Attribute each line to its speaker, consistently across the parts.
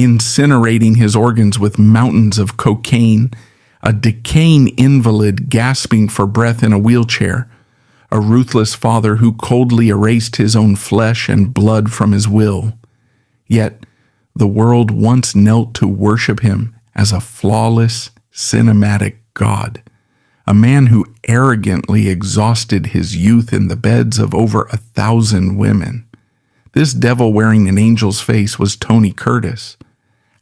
Speaker 1: incinerating his organs with mountains of cocaine, a decaying invalid gasping for breath in a wheelchair, a ruthless father who coldly erased his own flesh and blood from his will. Yet the world once knelt to worship him as a flawless, cinematic god, a man who arrogantly exhausted his youth in the beds of over 1,000 women. This devil wearing an angel's face was Tony Curtis.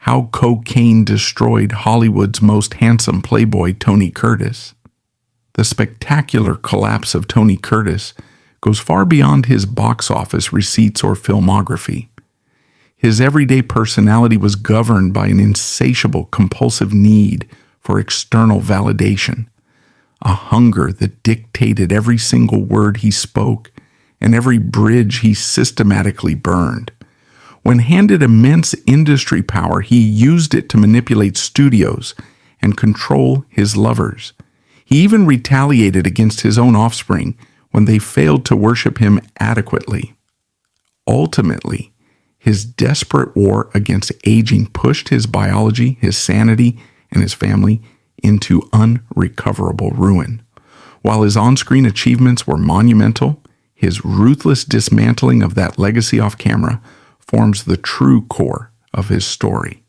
Speaker 1: How cocaine destroyed Hollywood's most handsome playboy, Tony Curtis. The spectacular collapse of Tony Curtis goes far beyond his box office receipts or filmography. His everyday personality was governed by an insatiable, compulsive need for external validation, a hunger that dictated every single word he spoke and every bridge he systematically burned. When handed immense industry power, he used it to manipulate studios and control his lovers. He even retaliated against his own offspring when they failed to worship him adequately. Ultimately, his desperate war against aging pushed his biology, his sanity, and his family into unrecoverable ruin. While his on-screen achievements were monumental, his ruthless dismantling of that legacy off camera forms the true core of his story.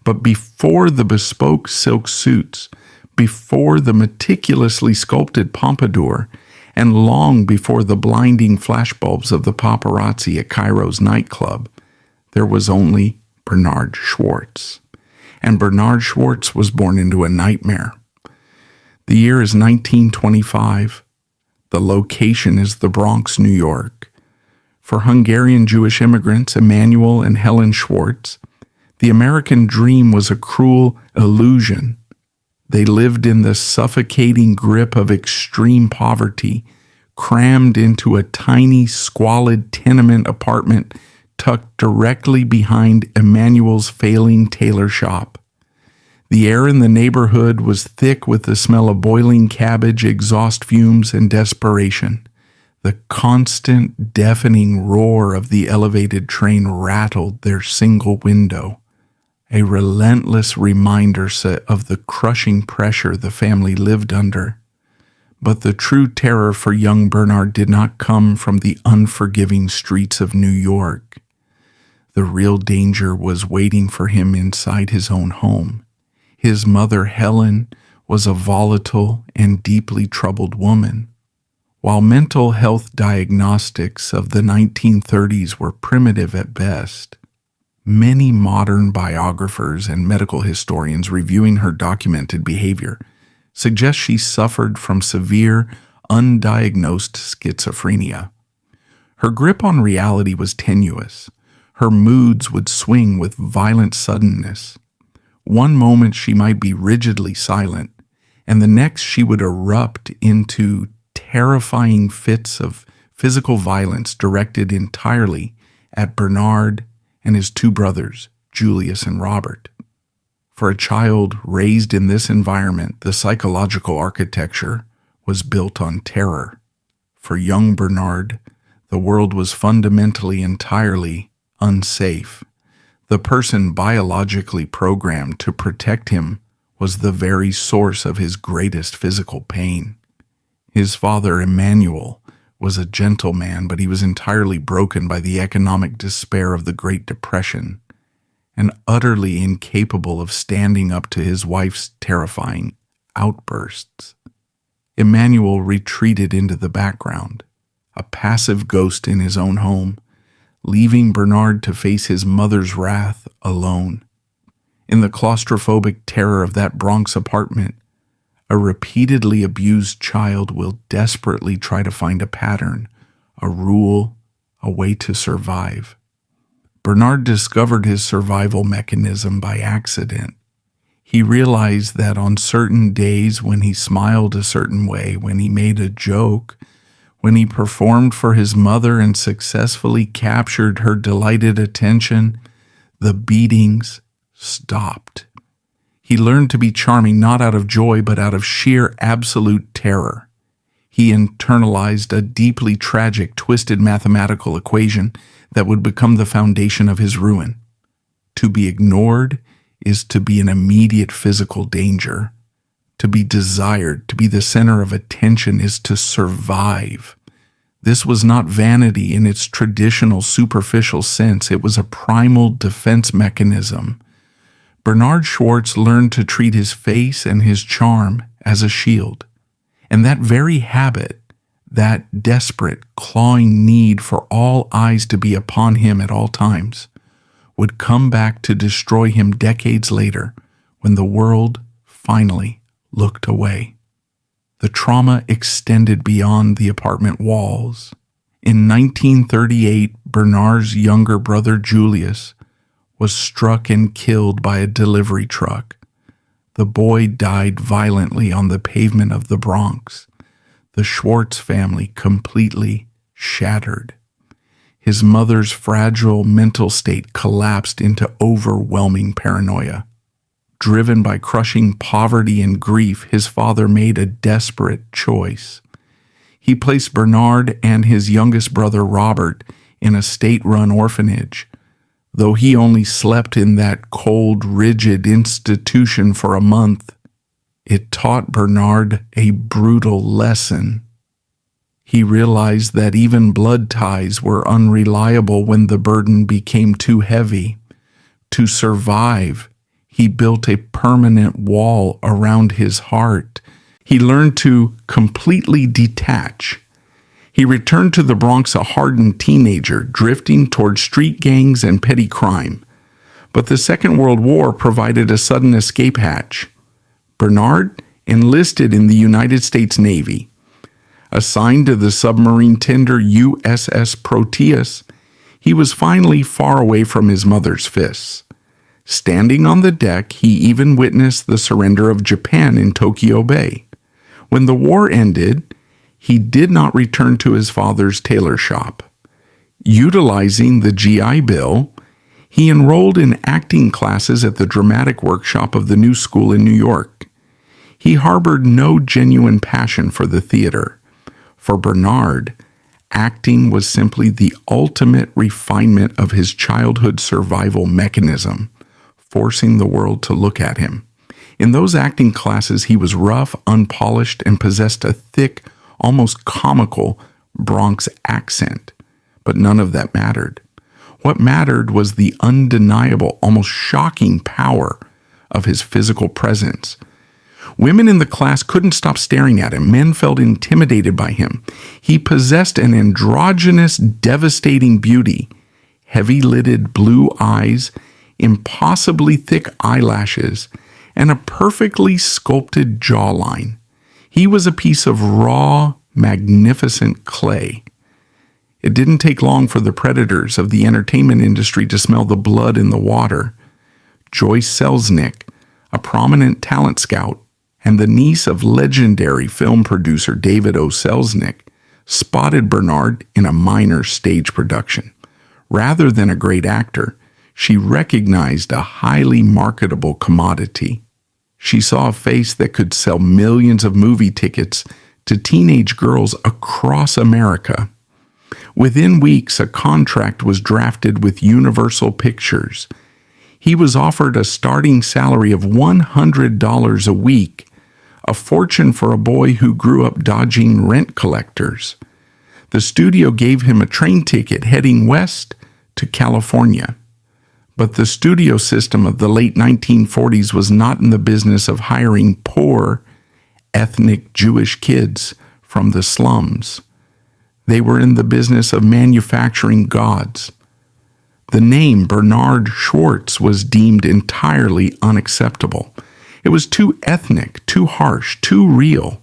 Speaker 1: But before the bespoke silk suits, before the meticulously sculpted pompadour, and long before the blinding flashbulbs of the paparazzi at Cairo's nightclub, there was only Bernard Schwartz. And Bernard Schwartz was born into a nightmare. The year is 1925. The location is the Bronx, New York. For Hungarian Jewish immigrants, Emanuel and Helen Schwartz, the American dream was a cruel illusion. They lived in the suffocating grip of extreme poverty, crammed into a tiny, squalid tenement apartment tucked directly behind Emanuel's failing tailor shop. The air in the neighborhood was thick with the smell of boiling cabbage, exhaust fumes, and desperation. The constant, deafening roar of the elevated train rattled their single window, a relentless reminder of the crushing pressure the family lived under. But the true terror for young Bernard did not come from the unforgiving streets of New York. The real danger was waiting for him inside his own home. His mother, Helen, was a volatile and deeply troubled woman. While mental health diagnostics of the 1930s were primitive at best, many modern biographers and medical historians reviewing her documented behavior suggest she suffered from severe, undiagnosed schizophrenia. Her grip on reality was tenuous. Her moods would swing with violent suddenness. One moment she might be rigidly silent, and the next she would erupt into terrifying fits of physical violence directed entirely at Bernard and his two brothers, Julius and Robert. For a child raised in this environment, the psychological architecture was built on terror. For young Bernard, the world was fundamentally entirely unsafe. The person biologically programmed to protect him was the very source of his greatest physical pain. His father, Emanuel, was a gentle man, but he was entirely broken by the economic despair of the Great Depression and utterly incapable of standing up to his wife's terrifying outbursts. Emanuel retreated into the background, a passive ghost in his own home, leaving Bernard to face his mother's wrath alone. In the claustrophobic terror of that Bronx apartment, a repeatedly abused child will desperately try to find a pattern, a rule, a way to survive. Bernard discovered his survival mechanism by accident. He realized that on certain days when he smiled a certain way, when he made a joke, when he performed for his mother and successfully captured her delighted attention, the beatings stopped. He learned to be charming not out of joy, but out of sheer absolute terror. He internalized a deeply tragic, twisted mathematical equation that would become the foundation of his ruin. To be ignored is to be in immediate physical danger. To be desired, to be the center of attention, is to survive. This was not vanity in its traditional superficial sense. It was a primal defense mechanism. Bernard Schwartz learned to treat his face and his charm as a shield. And that very habit, that desperate, clawing need for all eyes to be upon him at all times, would come back to destroy him decades later when the world finally looked away. The trauma extended beyond the apartment walls. In 1938, Bernard's younger brother Julius was struck and killed by a delivery truck. The boy died violently on the pavement of the Bronx. The Schwartz family completely shattered. His mother's fragile mental state collapsed into overwhelming paranoia. Driven by crushing poverty and grief, his father made a desperate choice. He placed Bernard and his youngest brother Robert in a state-run orphanage. Though he only slept in that cold, rigid institution for a month, it taught Bernard a brutal lesson. He realized that even blood ties were unreliable when the burden became too heavy. To survive, he built a permanent wall around his heart. He learned to completely detach. He returned to the Bronx a hardened teenager, drifting toward street gangs and petty crime. But the Second World War provided a sudden escape hatch. Bernard enlisted in the United States Navy. Assigned to the submarine tender USS Proteus, he was finally far away from his mother's fists. Standing on the deck, he even witnessed the surrender of Japan in Tokyo Bay. When the war ended, he did not return to his father's tailor shop. Utilizing the GI Bill, he enrolled in acting classes at the dramatic workshop of the New School in New York. He harbored no genuine passion for the theater. For Bernard, acting was simply the ultimate refinement of his childhood survival mechanism, forcing the world to look at him. In those acting classes, he was rough, unpolished, and possessed a thick, almost comical Bronx accent. But none of that mattered. What mattered was the undeniable, almost shocking power of his physical presence. Women in the class couldn't stop staring at him. Men felt intimidated by him. He possessed an androgynous, devastating beauty, heavy-lidded blue eyes, impossibly thick eyelashes, and a perfectly sculpted jawline. He was a piece of raw, magnificent clay. It didn't take long for the predators of the entertainment industry to smell the blood in the water. Joyce Selznick, a prominent talent scout, and the niece of legendary film producer David O. Selznick, spotted Bernard in a minor stage production. Rather than a great actor, she recognized a highly marketable commodity. She saw a face that could sell millions of movie tickets to teenage girls across America. Within weeks, a contract was drafted with Universal Pictures. He was offered a starting salary of $100 a week, a fortune for a boy who grew up dodging rent collectors. The studio gave him a train ticket heading west to California. But the studio system of the late 1940s was not in the business of hiring poor, ethnic Jewish kids from the slums. They were in the business of manufacturing gods. The name Bernard Schwartz was deemed entirely unacceptable. It was too ethnic, too harsh, too real.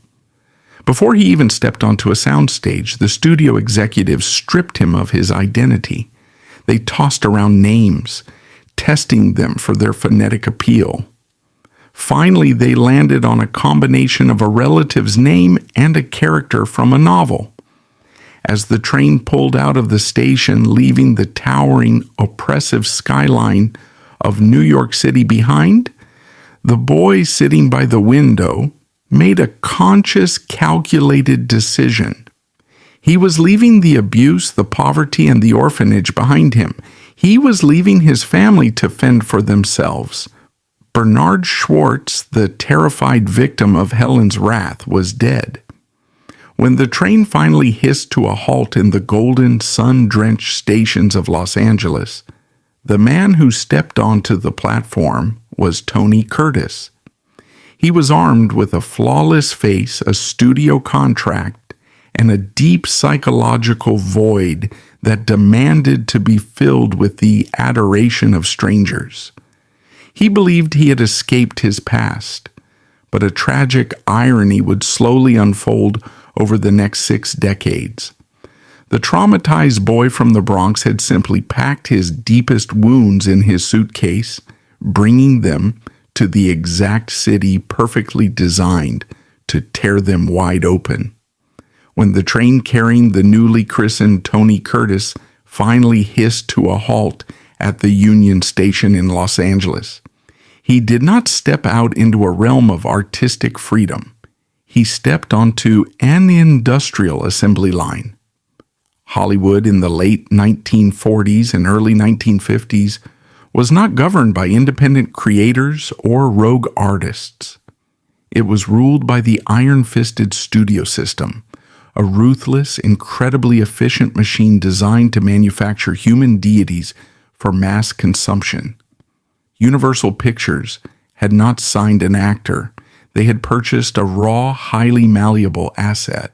Speaker 1: Before he even stepped onto a soundstage, the studio executives stripped him of his identity. They tossed around names, testing them for their phonetic appeal. Finally, they landed on a combination of a relative's name and a character from a novel. As the train pulled out of the station, leaving the towering, oppressive skyline of New York City behind, the boy sitting by the window made a conscious, calculated decision. He was leaving the abuse, the poverty, and the orphanage behind him. He was leaving his family to fend for themselves. Bernard Schwartz, the terrified victim of Helen's wrath, was dead. When the train finally hissed to a halt in the golden, sun-drenched stations of Los Angeles, the man who stepped onto the platform was Tony Curtis. He was armed with a flawless face, a studio contract, and a deep psychological void that demanded to be filled with the adoration of strangers. He believed he had escaped his past, but a tragic irony would slowly unfold over the next 6 decades. The traumatized boy from the Bronx had simply packed his deepest wounds in his suitcase, bringing them to the exact city perfectly designed to tear them wide open. When the train carrying the newly christened Tony Curtis finally hissed to a halt at the Union Station in Los Angeles, he did not step out into a realm of artistic freedom. He stepped onto an industrial assembly line. Hollywood in the late 1940s and early 1950s was not governed by independent creators or rogue artists. It was ruled by the iron-fisted studio system, a ruthless, incredibly efficient machine designed to manufacture human deities for mass consumption. Universal Pictures had not signed an actor. They had purchased a raw, highly malleable asset.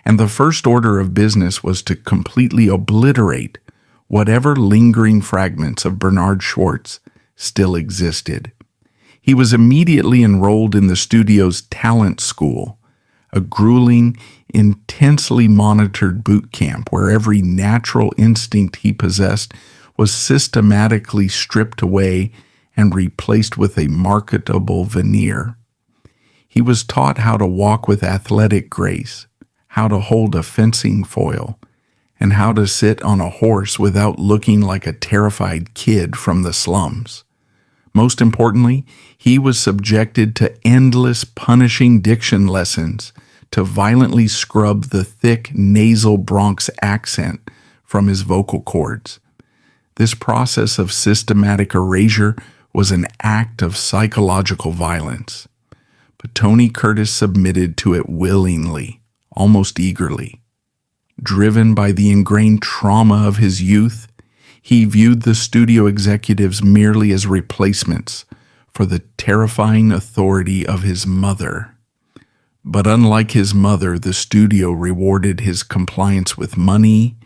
Speaker 1: And the first order of business was to completely obliterate whatever lingering fragments of Bernard Schwartz still existed. He was immediately enrolled in the studio's talent school, a grueling, intensely monitored boot camp where every natural instinct he possessed was systematically stripped away and replaced with a marketable veneer. He was taught how to walk with athletic grace, how to hold a fencing foil, and how to sit on a horse without looking like a terrified kid from the slums. Most importantly, he was subjected to endless punishing diction lessons to violently scrub the thick nasal Bronx accent from his vocal cords. This process of systematic erasure was an act of psychological violence. But Tony Curtis submitted to it willingly, almost eagerly. Driven by the ingrained trauma of his youth, he viewed the studio executives merely as replacements for the terrifying authority of his mother. But unlike his mother, the studio rewarded his compliance with money,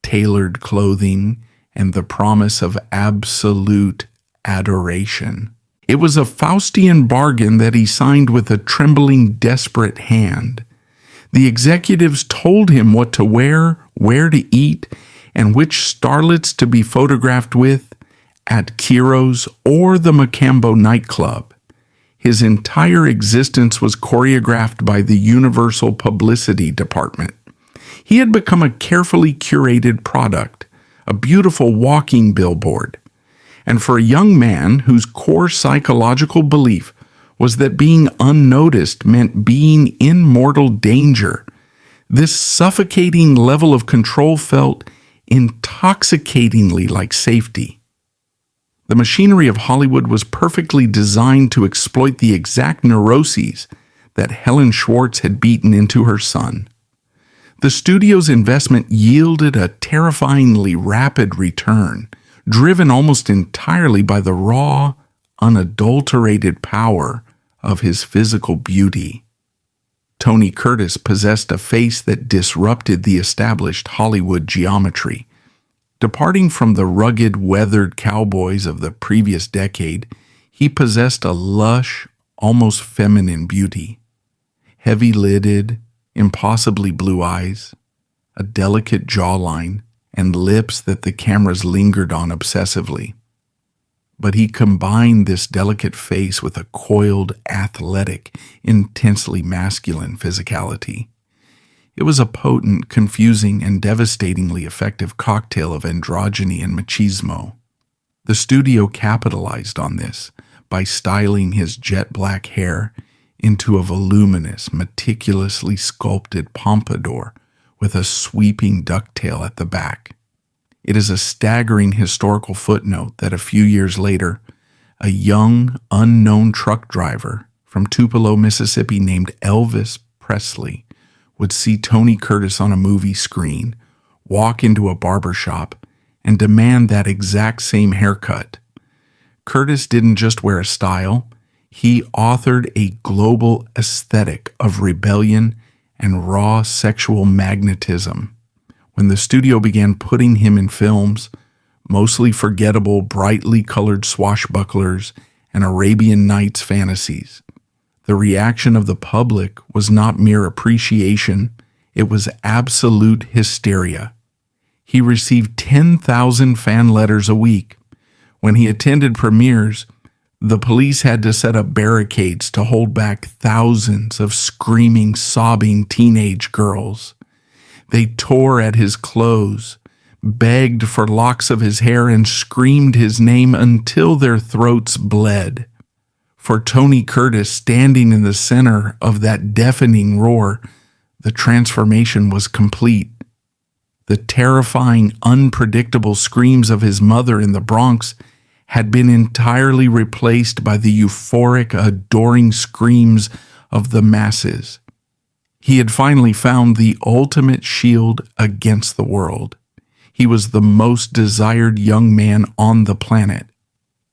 Speaker 1: tailored clothing, and the promise of absolute adoration. It was a Faustian bargain that he signed with a trembling, desperate hand. The executives told him what to wear, where to eat, and which starlets to be photographed with at Kiro's or the Macambo nightclub. His entire existence was choreographed by the Universal Publicity Department. He had become a carefully curated product, a beautiful walking billboard. And for a young man whose core psychological belief was that being unnoticed meant being in mortal danger, this suffocating level of control felt intoxicatingly like safety. The machinery of Hollywood was perfectly designed to exploit the exact neuroses that Helen Schwartz had beaten into her son. The studio's investment yielded a terrifyingly rapid return, driven almost entirely by the raw, unadulterated power of his physical beauty. Tony Curtis possessed a face that disrupted the established Hollywood geometry. Departing from the rugged, weathered cowboys of the previous decade, he possessed a lush, almost feminine beauty. Heavy-lidded, impossibly blue eyes, a delicate jawline, and lips that the cameras lingered on obsessively. But he combined this delicate face with a coiled, athletic, intensely masculine physicality. It was a potent, confusing, and devastatingly effective cocktail of androgyny and machismo. The studio capitalized on this by styling his jet-black hair into a voluminous, meticulously sculpted pompadour with a sweeping ducktail at the back. It is a staggering historical footnote that a few years later, a young, unknown truck driver from Tupelo, Mississippi named Elvis Presley would see Tony Curtis on a movie screen, walk into a barber shop, and demand that exact same haircut. Curtis didn't just wear a style, he authored a global aesthetic of rebellion and raw sexual magnetism. When the studio began putting him in films, mostly forgettable, brightly colored swashbucklers and Arabian Nights fantasies, the reaction of the public was not mere appreciation, it was absolute hysteria. He received 10,000 fan letters a week. When he attended premieres, the police had to set up barricades to hold back thousands of screaming, sobbing teenage girls. They tore at his clothes, begged for locks of his hair, and screamed his name until their throats bled. For Tony Curtis, standing in the center of that deafening roar, the transformation was complete. The terrifying, unpredictable screams of his mother in the Bronx had been entirely replaced by the euphoric, adoring screams of the masses. He had finally found the ultimate shield against the world. He was the most desired young man on the planet.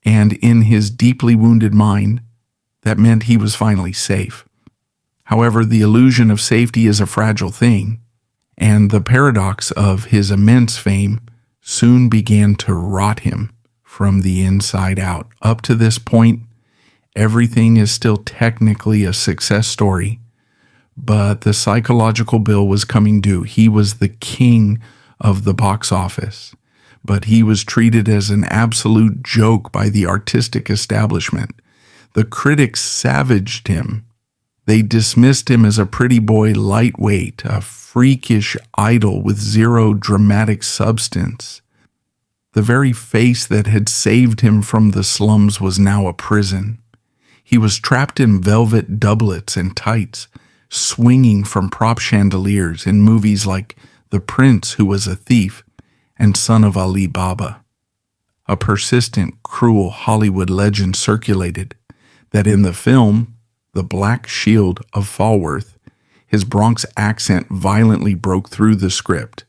Speaker 1: And in his deeply wounded mind, that meant he was finally safe. However, the illusion of safety is a fragile thing, and the paradox of his immense fame soon began to rot him from the inside out. Up to this point, everything is still technically a success story, but the psychological bill was coming due. He was the king of the box office, but he was treated as an absolute joke by the artistic establishment. The critics savaged him. They dismissed him as a pretty boy lightweight, a freakish idol with zero dramatic substance. The very face that had saved him from the slums was now a prison. He was trapped in velvet doublets and tights, swinging from prop chandeliers in movies like The Prince Who Was a Thief and Son of Ali Baba. A persistent, cruel Hollywood legend circulated that in the film, The Black Shield of Falworth, his Bronx accent violently broke through the script,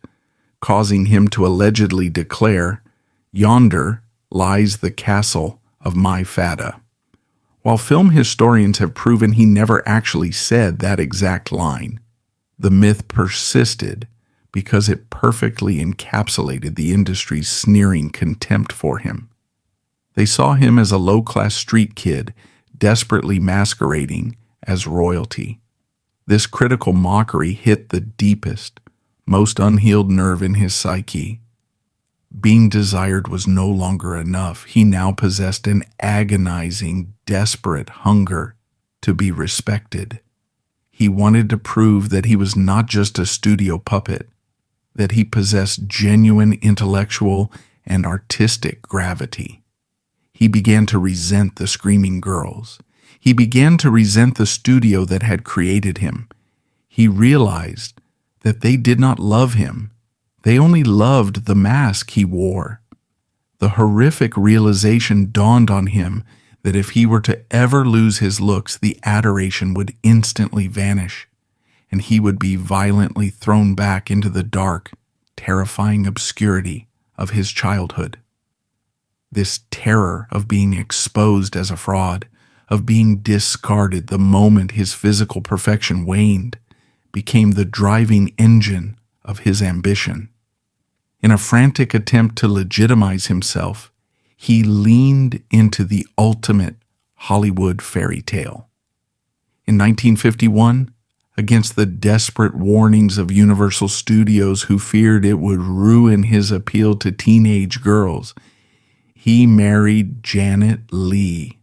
Speaker 1: causing him to allegedly declare, "Yonder lies the castle of my fada." While film historians have proven he never actually said that exact line, the myth persisted because it perfectly encapsulated the industry's sneering contempt for him. They saw him as a low-class street kid desperately masquerading as royalty. This critical mockery hit the deepest, most unhealed nerve in his psyche. Being desired was no longer enough. He now possessed an agonizing, desperate hunger to be respected. He wanted to prove that he was not just a studio puppet, that he possessed genuine intellectual and artistic gravity. He began to resent the screaming girls. He began to resent the studio that had created him. He realized that they did not love him. They only loved the mask he wore. The horrific realization dawned on him that if he were to ever lose his looks, the adoration would instantly vanish, and he would be violently thrown back into the dark, terrifying obscurity of his childhood. This terror of being exposed as a fraud, of being discarded the moment his physical perfection waned, became the driving engine of his ambition. In a frantic attempt to legitimize himself, he leaned into the ultimate Hollywood fairy tale. In 1951, against the desperate warnings of Universal Studios who feared it would ruin his appeal to teenage girls, he married Janet Leigh.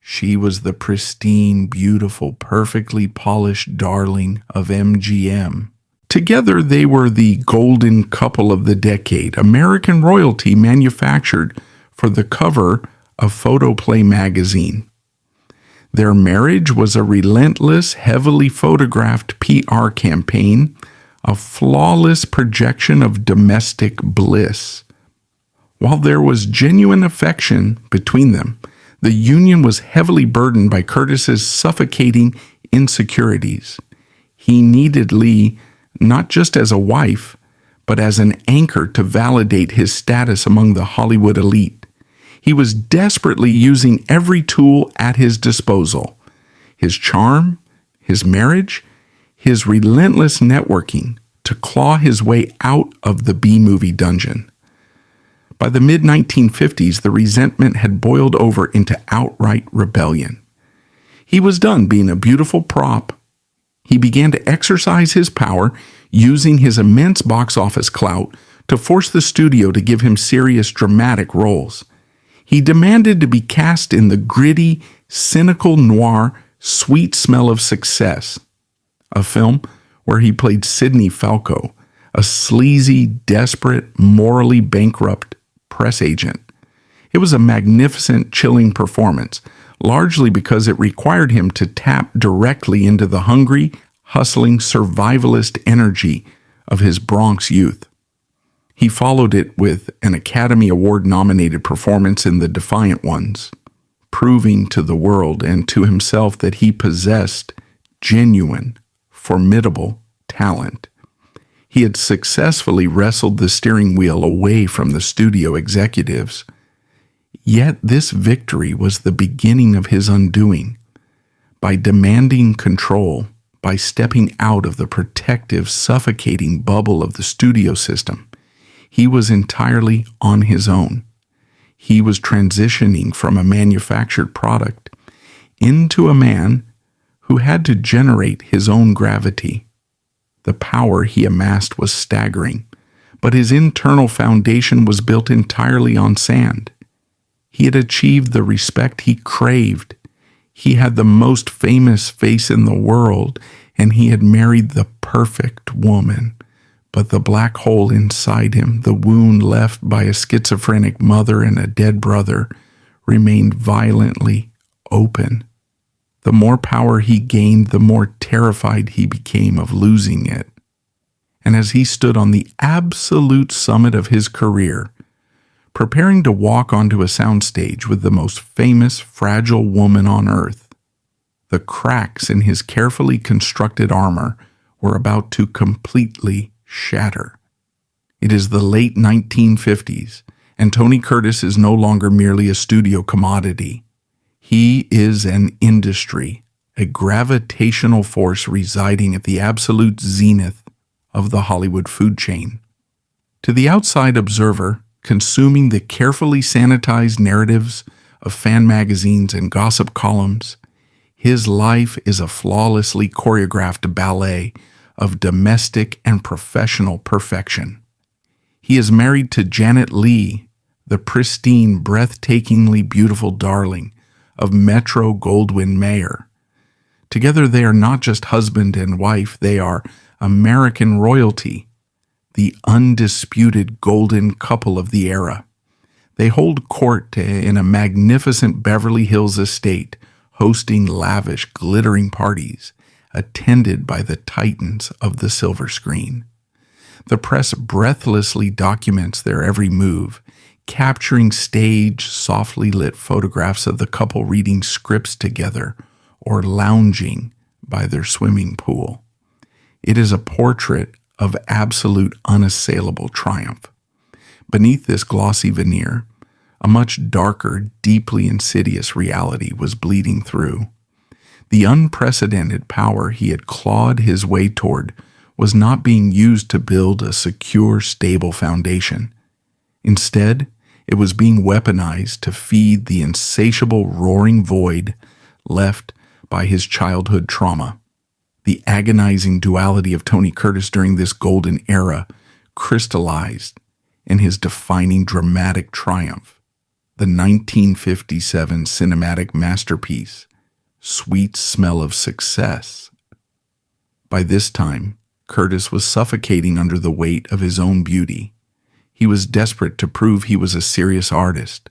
Speaker 1: She was the pristine, beautiful, perfectly polished darling of MGM. Together, they were the golden couple of the decade, American royalty manufactured for the cover of Photoplay magazine. Their marriage was a relentless, heavily photographed PR campaign, a flawless projection of domestic bliss, While there was genuine affection between them, the union was heavily burdened by Curtis's suffocating insecurities. He needed Lee not just as a wife, but as an anchor to validate his status among the Hollywood elite. He was desperately using every tool at his disposal: his charm, his marriage, his relentless networking to claw his way out of the B-movie dungeon. By the mid-1950s, the resentment had boiled over into outright rebellion. He was done being a beautiful prop. He began to exercise his power, using his immense box office clout to force the studio to give him serious dramatic roles. He demanded to be cast in the gritty, cynical noir Sweet Smell of Success, a film where he played Sidney Falco, a sleazy, desperate, morally bankrupt press agent. It was a magnificent, chilling performance, largely because it required him to tap directly into the hungry, hustling, survivalist energy of his Bronx youth. He followed it with an Academy Award-nominated performance in The Defiant Ones, proving to the world and to himself that he possessed genuine, formidable talent. He had successfully wrestled the steering wheel away from the studio executives. Yet this victory was the beginning of his undoing. By demanding control, by stepping out of the protective, suffocating bubble of the studio system, he was entirely on his own. He was transitioning from a manufactured product into a man who had to generate his own gravity. The power he amassed was staggering, but his internal foundation was built entirely on sand. He had achieved the respect he craved. He had the most famous face in the world, and he had married the perfect woman. But the black hole inside him, the wound left by a schizophrenic mother and a dead brother, remained violently open. The more power he gained, the more terrified he became of losing it. And as he stood on the absolute summit of his career, preparing to walk onto a soundstage with the most famous, fragile woman on earth, the cracks in his carefully constructed armor were about to completely shatter. It is the late 1950s, and Tony Curtis is no longer merely a studio commodity. He is an industry, a gravitational force residing at the absolute zenith of the Hollywood food chain. To the outside observer, consuming the carefully sanitized narratives of fan magazines and gossip columns, his life is a flawlessly choreographed ballet of domestic and professional perfection. He is married to Janet Leigh, the pristine, breathtakingly beautiful darling of Metro-Goldwyn-Mayer. Together they are not just husband and wife, they are American royalty, the undisputed golden couple of the era. They hold court in a magnificent Beverly Hills estate, hosting lavish, glittering parties, attended by the titans of the silver screen. The press breathlessly documents their every move, capturing stage, softly lit photographs of the couple reading scripts together or lounging by their swimming pool. It is a portrait of absolute unassailable triumph. Beneath this glossy veneer, a much darker, deeply insidious reality was bleeding through. The unprecedented power he had clawed his way toward was not being used to build a secure, stable foundation. Instead, it was being weaponized to feed the insatiable, roaring void left by his childhood trauma. The agonizing duality of Tony Curtis during this golden era crystallized in his defining dramatic triumph, the 1957 cinematic masterpiece, Sweet Smell of Success. By this time, Curtis was suffocating under the weight of his own beauty. He was desperate to prove he was a serious artist,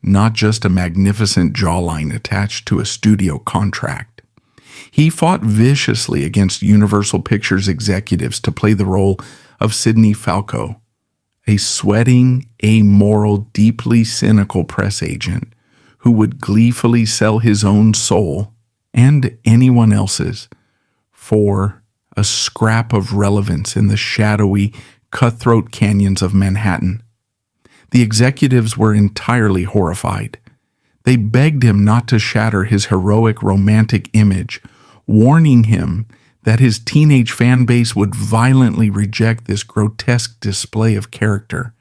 Speaker 1: not just a magnificent jawline attached to a studio contract. He fought viciously against Universal Pictures executives to play the role of Sidney Falco, a sweating, amoral, deeply cynical press agent who would gleefully sell his own soul and anyone else's for a scrap of relevance in the shadowy, cutthroat canyons of Manhattan. The executives were entirely horrified. They begged him not to shatter his heroic romantic image, warning him that his teenage fan base would violently reject this grotesque display of character.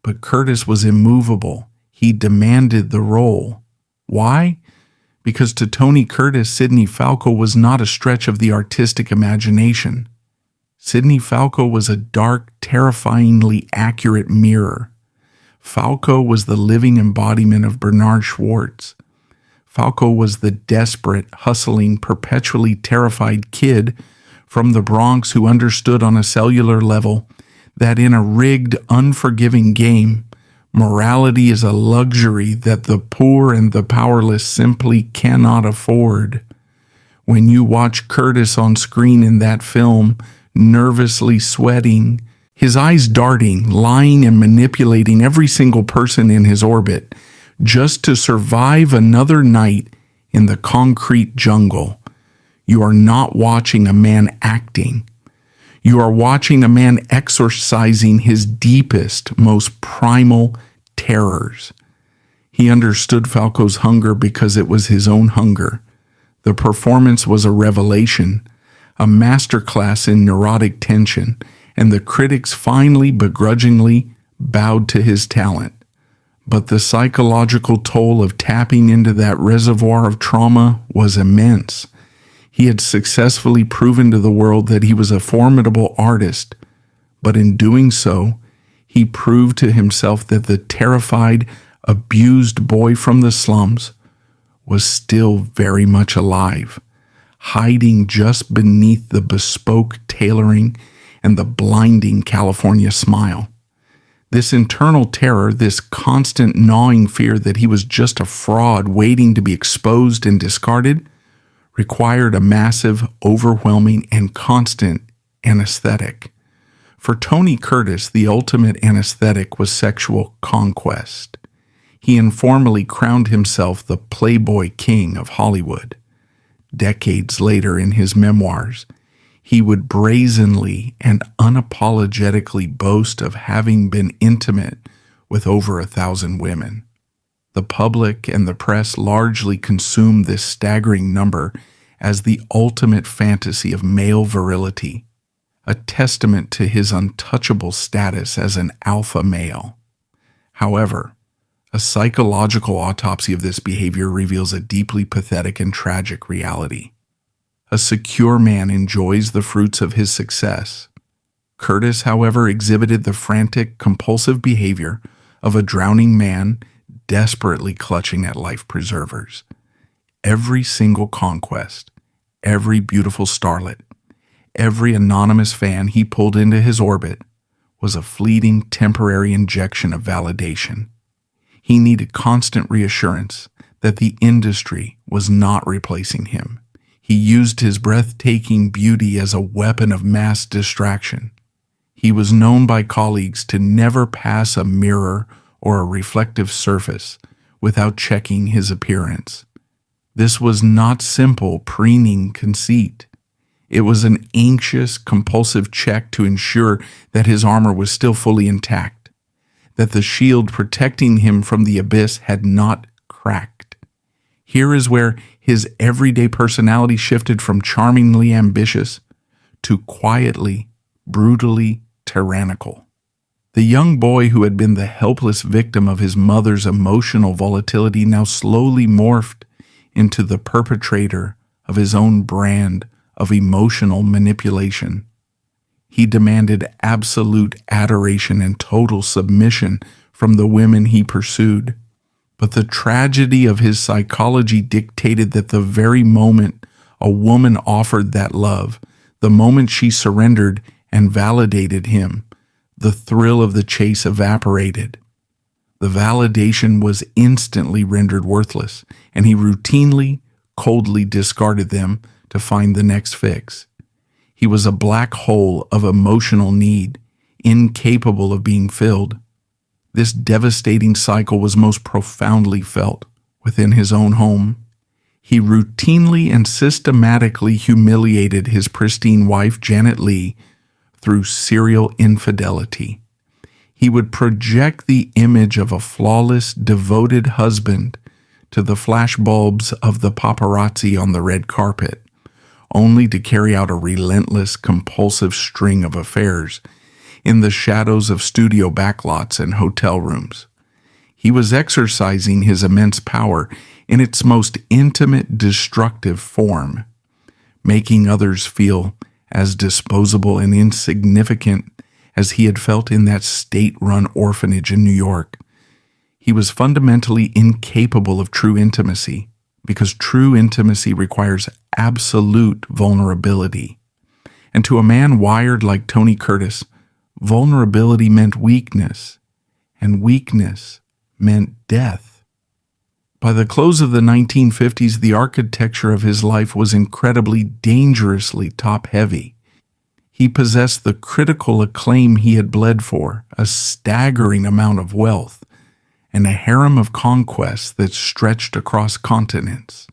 Speaker 1: But Curtis was immovable. He demanded the role. Why? Because to Tony Curtis, Sidney Falco was not a stretch of the artistic imagination. Sidney Falco was a dark, terrifyingly accurate mirror. Falco was the living embodiment of Bernard Schwartz. Falco was the desperate, hustling, perpetually terrified kid from the Bronx who understood on a cellular level that in a rigged, unforgiving game, morality is a luxury that the poor and the powerless simply cannot afford. When you watch Curtis on screen in that film, nervously sweating, his eyes darting, lying and manipulating every single person in his orbit, just to survive another night in the concrete jungle, you are not watching a man acting. You are watching a man exorcising his deepest, most primal terrors. He understood Falco's hunger because it was his own hunger. The performance was a revelation, a masterclass in neurotic tension, and the critics finally, begrudgingly, bowed to his talent. But the psychological toll of tapping into that reservoir of trauma was immense. He had successfully proven to the world that he was a formidable artist, but in doing so, he proved to himself that the terrified, abused boy from the slums was still very much alive, hiding just beneath the bespoke tailoring and the blinding California smile. This internal terror, this constant gnawing fear that he was just a fraud waiting to be exposed and discarded, required a massive, overwhelming, and constant anesthetic. For Tony Curtis, the ultimate anesthetic was sexual conquest. He informally crowned himself the Playboy king of Hollywood. Decades later in his memoirs, he would brazenly and unapologetically boast of having been intimate with over 1,000 women. The public and the press largely consumed this staggering number as the ultimate fantasy of male virility, a testament to his untouchable status as an alpha male. However, a psychological autopsy of this behavior reveals a deeply pathetic and tragic reality. A secure man enjoys the fruits of his success. Curtis, however, exhibited the frantic, compulsive behavior of a drowning man desperately clutching at life preservers. Every single conquest, every beautiful starlet, every anonymous fan he pulled into his orbit was a fleeting, temporary injection of validation. He needed constant reassurance that the industry was not replacing him. He used his breathtaking beauty as a weapon of mass distraction. He was known by colleagues to never pass a mirror or a reflective surface without checking his appearance. This was not simple preening conceit. It was an anxious, compulsive check to ensure that his armor was still fully intact, that the shield protecting him from the abyss had not cracked. Here is where his everyday personality shifted from charmingly ambitious to quietly, brutally tyrannical. The young boy who had been the helpless victim of his mother's emotional volatility now slowly morphed into the perpetrator of his own brand of emotional manipulation. He demanded absolute adoration and total submission from the women he pursued. But the tragedy of his psychology dictated that the very moment a woman offered that love, the moment she surrendered and validated him, the thrill of the chase evaporated. The validation was instantly rendered worthless, and he routinely, coldly discarded them to find the next fix. He was a black hole of emotional need, incapable of being filled. This devastating cycle was most profoundly felt within his own home. He routinely and systematically humiliated his pristine wife, Janet Leigh, through serial infidelity. He would project the image of a flawless, devoted husband to the flashbulbs of the paparazzi on the red carpet, only to carry out a relentless, compulsive string of affairs in the shadows of studio backlots and hotel rooms. He was exercising his immense power in its most intimate, destructive form, making others feel as disposable and insignificant as he had felt in that state-run orphanage in New York. He was fundamentally incapable of true intimacy, because true intimacy requires absolute vulnerability. And to a man wired like Tony Curtis, vulnerability meant weakness, and weakness meant death. By the close of the 1950s, the architecture of his life was incredibly dangerously top-heavy. He possessed the critical acclaim he had bled for, a staggering amount of wealth, and a harem of conquests that stretched across continents.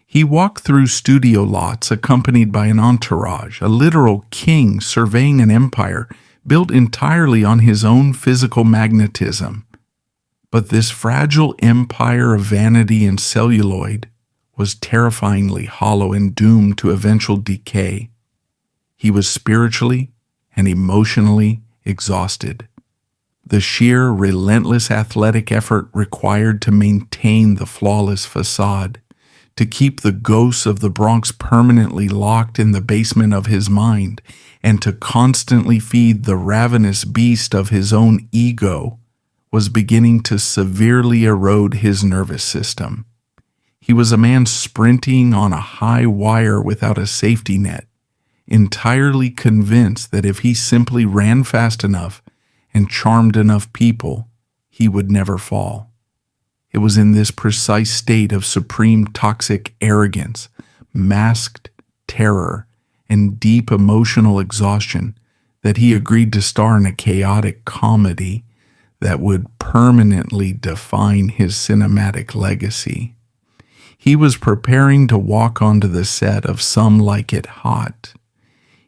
Speaker 1: He walked through studio lots accompanied by an entourage, a literal king surveying an empire built entirely on his own physical magnetism. But this fragile empire of vanity and celluloid was terrifyingly hollow and doomed to eventual decay. He was spiritually and emotionally exhausted. The sheer, relentless athletic effort required to maintain the flawless facade, to keep the ghosts of the Bronx permanently locked in the basement of his mind, and to constantly feed the ravenous beast of his own ego, was beginning to severely erode his nervous system. He was a man sprinting on a high wire without a safety net, entirely convinced that if he simply ran fast enough and charmed enough people, he would never fall. It was in this precise state of supreme toxic arrogance, masked terror, and deep emotional exhaustion that he agreed to star in a chaotic comedy that would permanently define his cinematic legacy. He was preparing to walk onto the set of Some Like It Hot.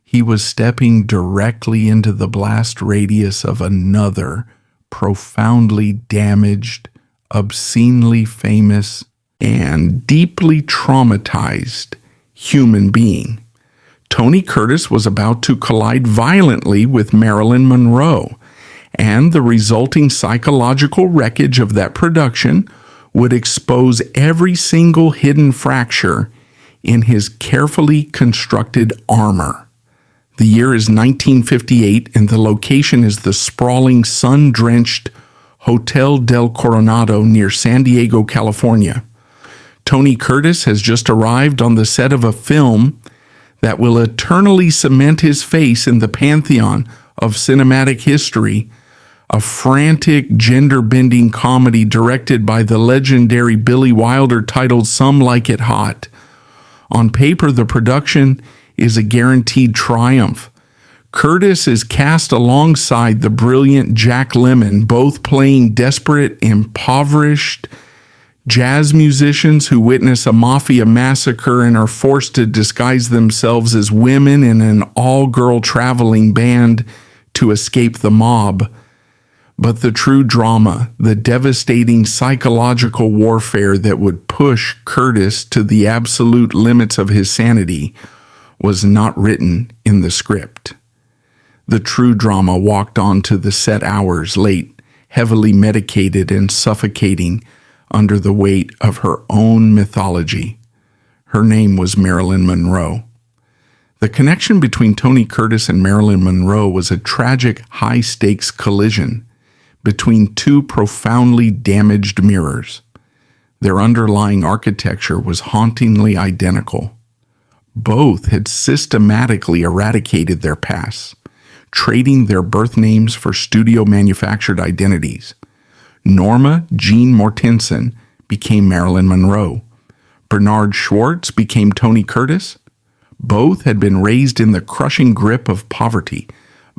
Speaker 1: He was stepping directly into the blast radius of another profoundly damaged, obscenely famous, and deeply traumatized human being. Tony Curtis was about to collide violently with Marilyn Monroe, and the resulting psychological wreckage of that production would expose every single hidden fracture in his carefully constructed armor. The year is 1958, and the location is the sprawling, sun-drenched Hotel del Coronado near San Diego, California. Tony Curtis has just arrived on the set of a film that will eternally cement his face in the pantheon of cinematic history, a frantic, gender-bending comedy directed by the legendary Billy Wilder titled Some Like It Hot. On paper, the production is a guaranteed triumph. Curtis is cast alongside the brilliant Jack Lemmon, both playing desperate, impoverished jazz musicians who witness a mafia massacre and are forced to disguise themselves as women in an all-girl traveling band to escape the mob. But the true drama, the devastating psychological warfare that would push Curtis to the absolute limits of his sanity, was not written in the script. The true drama walked on to the set hours late, heavily medicated and suffocating under the weight of her own mythology. Her name was Marilyn Monroe. The connection between Tony Curtis and Marilyn Monroe was a tragic, high-stakes collision between two profoundly damaged mirrors. Their underlying architecture was hauntingly identical. Both had systematically eradicated their pasts, trading their birth names for studio-manufactured identities. Norma Jean Mortensen became Marilyn Monroe. Bernard Schwartz became Tony Curtis. Both had been raised in the crushing grip of poverty,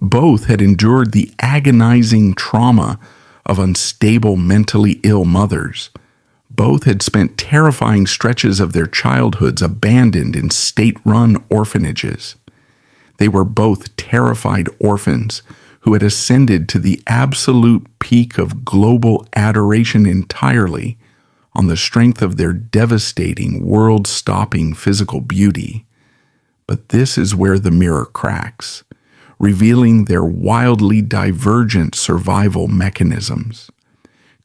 Speaker 1: Both had endured the agonizing trauma of unstable, mentally ill mothers. Both had spent terrifying stretches of their childhoods abandoned in state-run orphanages. They were both terrified orphans who had ascended to the absolute peak of global adoration entirely on the strength of their devastating, world-stopping physical beauty. But this is where the mirror cracks, revealing their wildly divergent survival mechanisms.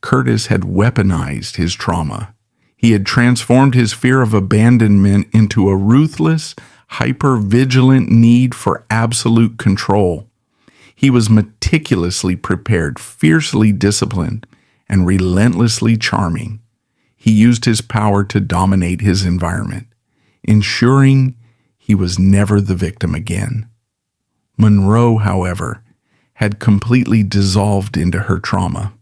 Speaker 1: Curtis had weaponized his trauma. He had transformed his fear of abandonment into a ruthless, hyper-vigilant need for absolute control. He was meticulously prepared, fiercely disciplined, and relentlessly charming. He used his power to dominate his environment, ensuring he was never the victim again. Monroe, however, had completely dissolved into her trauma.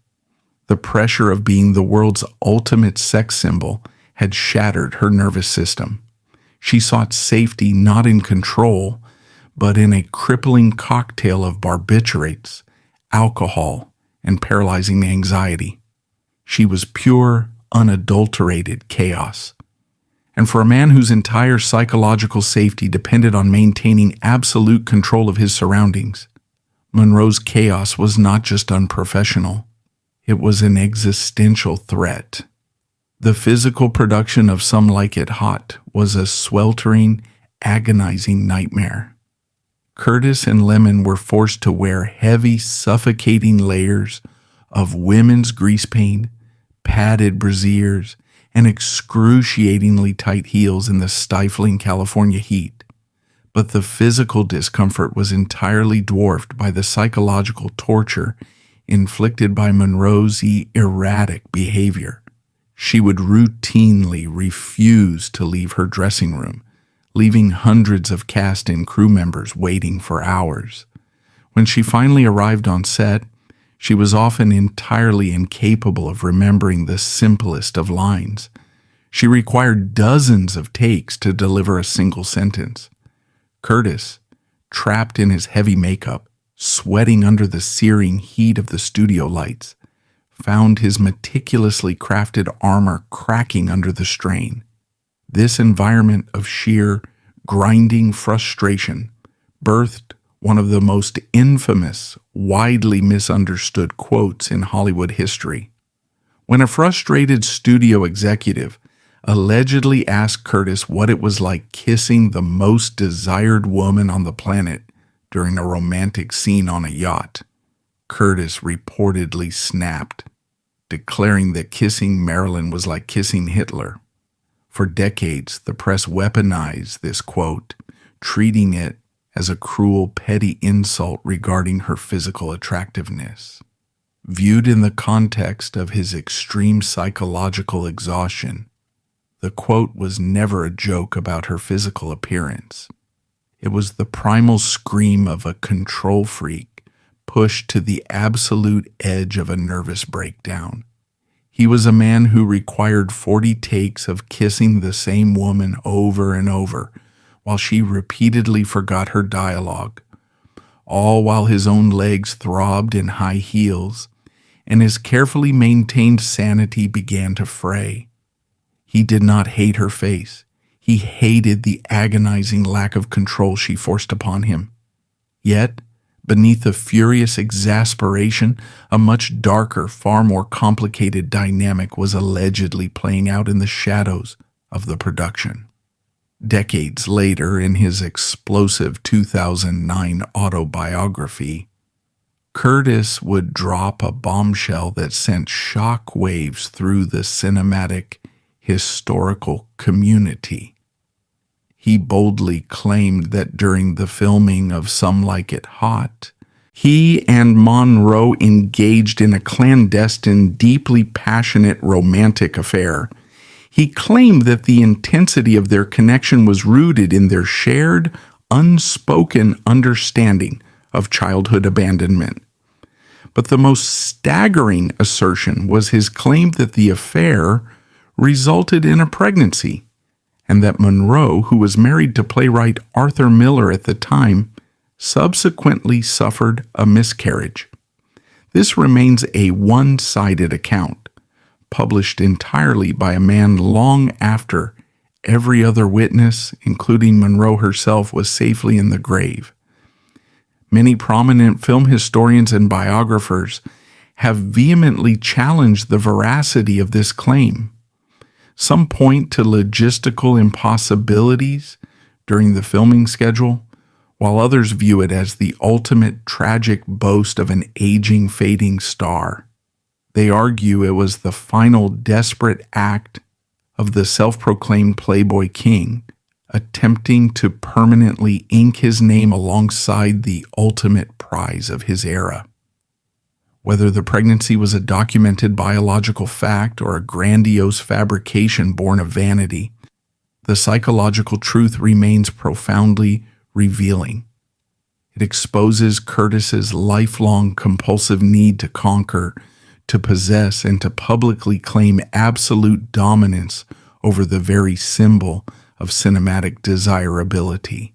Speaker 1: The pressure of being the world's ultimate sex symbol had shattered her nervous system. She sought safety not in control, but in a crippling cocktail of barbiturates, alcohol, and paralyzing anxiety. She was pure, unadulterated chaos. And for a man whose entire psychological safety depended on maintaining absolute control of his surroundings, Monroe's chaos was not just unprofessional, it was an existential threat. The physical production of Some Like It Hot was a sweltering, agonizing nightmare. Curtis and Lemon were forced to wear heavy, suffocating layers of women's grease paint, padded brassieres, and excruciatingly tight heels in the stifling California heat. But the physical discomfort was entirely dwarfed by the psychological torture inflicted by Monroe's erratic behavior. She would routinely refuse to leave her dressing room, leaving hundreds of cast and crew members waiting for hours. When she finally arrived on set, she was often entirely incapable of remembering the simplest of lines. She required dozens of takes to deliver a single sentence. Curtis, trapped in his heavy makeup, sweating under the searing heat of the studio lights, found his meticulously crafted armor cracking under the strain. This environment of sheer, grinding frustration birthed one of the most infamous, widely misunderstood quotes in Hollywood history. When a frustrated studio executive allegedly asked Curtis what it was like kissing the most desired woman on the planet during a romantic scene on a yacht, Curtis reportedly snapped, declaring that kissing Marilyn was like kissing Hitler. For decades, the press weaponized this quote, treating it as a cruel, petty insult regarding her physical attractiveness. Viewed in the context of his extreme psychological exhaustion, the quote was never a joke about her physical appearance. It was the primal scream of a control freak pushed to the absolute edge of a nervous breakdown. He was a man who required 40 takes of kissing the same woman over and over, while she repeatedly forgot her dialogue, all while his own legs throbbed in high heels, and his carefully maintained sanity began to fray. He did not hate her face. He hated the agonizing lack of control she forced upon him. Yet, beneath the furious exasperation, a much darker, far more complicated dynamic was allegedly playing out in the shadows of the production. Decades later, in his explosive 2009 autobiography, Curtis would drop a bombshell that sent shock waves through the cinematic, historical community. He boldly claimed that during the filming of Some Like It Hot, he and Monroe engaged in a clandestine, deeply passionate romantic affair. He claimed that the intensity of their connection was rooted in their shared, unspoken understanding of childhood abandonment. But the most staggering assertion was his claim that the affair resulted in a pregnancy, and that Monroe, who was married to playwright Arthur Miller at the time, subsequently suffered a miscarriage. This remains a one-sided account, published entirely by a man long after every other witness, including Monroe herself, was safely in the grave. Many prominent film historians and biographers have vehemently challenged the veracity of this claim. Some point to logistical impossibilities during the filming schedule, while others view it as the ultimate tragic boast of an aging, fading star. They argue it was the final desperate act of the self-proclaimed Playboy king, attempting to permanently ink his name alongside the ultimate prize of his era. Whether the pregnancy was a documented biological fact or a grandiose fabrication born of vanity, the psychological truth remains profoundly revealing. It exposes Curtis's lifelong compulsive need to conquer, to possess, and to publicly claim absolute dominance over the very symbol of cinematic desirability.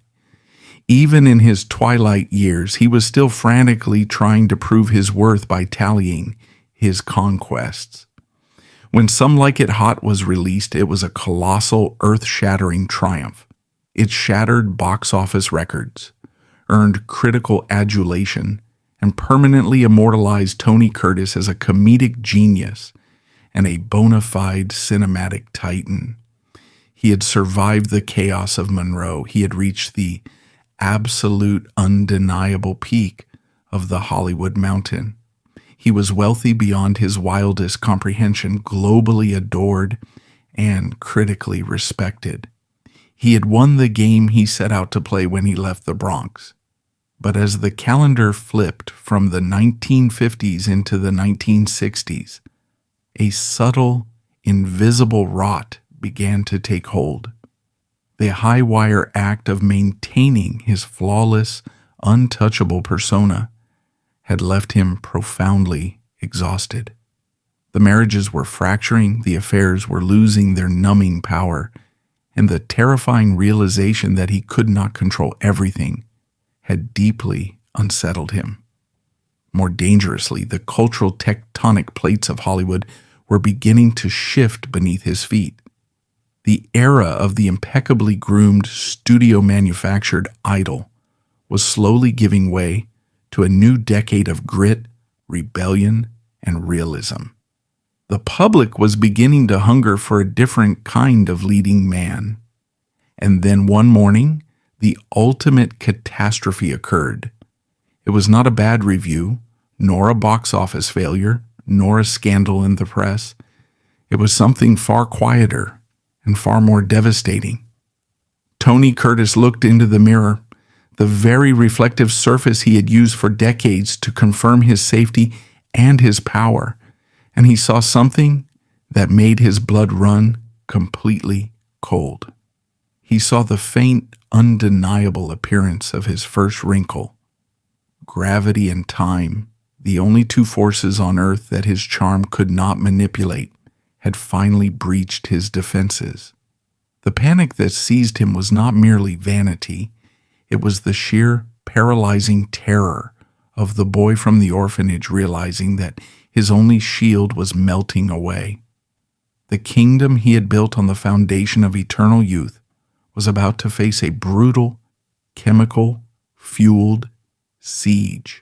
Speaker 1: Even in his twilight years, he was still frantically trying to prove his worth by tallying his conquests. When Some Like It Hot was released, it was a colossal, earth-shattering triumph. It shattered box office records, earned critical adulation, and permanently immortalized Tony Curtis as a comedic genius and a bona fide cinematic titan. He had survived the chaos of Monroe. He had reached the absolute, undeniable peak of the Hollywood mountain. He was wealthy beyond his wildest comprehension, globally adored and critically respected. He had won the game he set out to play when he left the Bronx. But as the calendar flipped from the 1950s into the 1960s, a subtle, invisible rot began to take hold. The high-wire act of maintaining his flawless, untouchable persona had left him profoundly exhausted. The marriages were fracturing, the affairs were losing their numbing power, and the terrifying realization that he could not control everything had deeply unsettled him. More dangerously, the cultural tectonic plates of Hollywood were beginning to shift beneath his feet. The era of the impeccably groomed, studio-manufactured idol was slowly giving way to a new decade of grit, rebellion, and realism. The public was beginning to hunger for a different kind of leading man. And then one morning, the ultimate catastrophe occurred. It was not a bad review, nor a box office failure, nor a scandal in the press. It was something far quieter and far more devastating. Tony Curtis looked into the mirror, the very reflective surface he had used for decades to confirm his safety and his power, and he saw something that made his blood run completely cold. He saw the faint, undeniable appearance of his first wrinkle. Gravity and time, the only two forces on earth that his charm could not manipulate, had finally breached his defenses. The panic that seized him was not merely vanity. It was the sheer, paralyzing terror of the boy from the orphanage realizing that his only shield was melting away. The kingdom he had built on the foundation of eternal youth was about to face a brutal, chemical-fueled siege.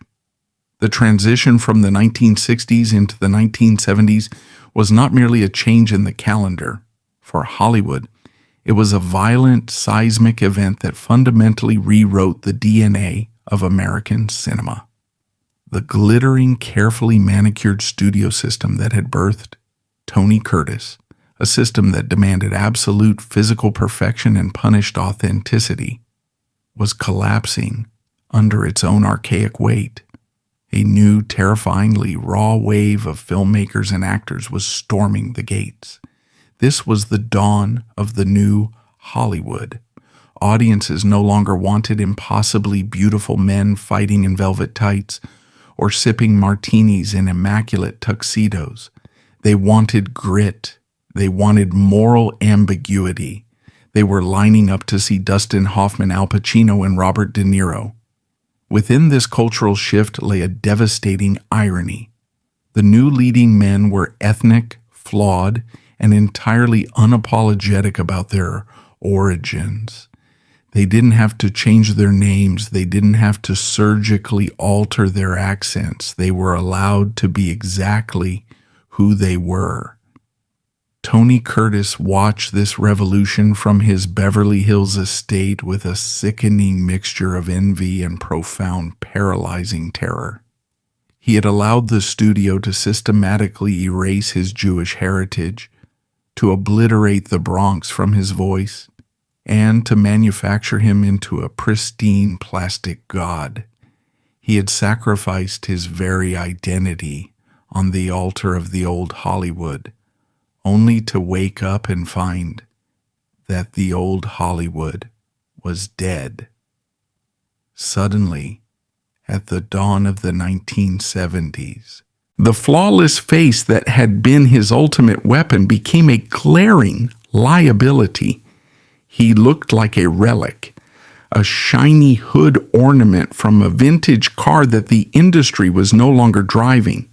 Speaker 1: The transition from the 1960s into the 1970s was not merely a change in the calendar. For Hollywood, it was a violent, seismic event that fundamentally rewrote the DNA of American cinema. The glittering, carefully manicured studio system that had birthed Tony Curtis, a system that demanded absolute physical perfection and punished authenticity, was collapsing under its own archaic weight. A new, terrifyingly raw wave of filmmakers and actors was storming the gates. This was the dawn of the new Hollywood. Audiences no longer wanted impossibly beautiful men fighting in velvet tights or sipping martinis in immaculate tuxedos. They wanted grit. They wanted moral ambiguity. They were lining up to see Dustin Hoffman, Al Pacino, and Robert De Niro. Within this cultural shift lay a devastating irony. The new leading men were ethnic, flawed, and entirely unapologetic about their origins. They didn't have to change their names. They didn't have to surgically alter their accents. They were allowed to be exactly who they were. Tony Curtis watched this revolution from his Beverly Hills estate with a sickening mixture of envy and profound, paralyzing terror. He had allowed the studio to systematically erase his Jewish heritage, to obliterate the Bronx from his voice, and to manufacture him into a pristine plastic god. He had sacrificed his very identity on the altar of the old Hollywood, only to wake up and find that the old Hollywood was dead. Suddenly, at the dawn of the 1970s, the flawless face that had been his ultimate weapon became a glaring liability. He looked like a relic, a shiny hood ornament from a vintage car that the industry was no longer driving.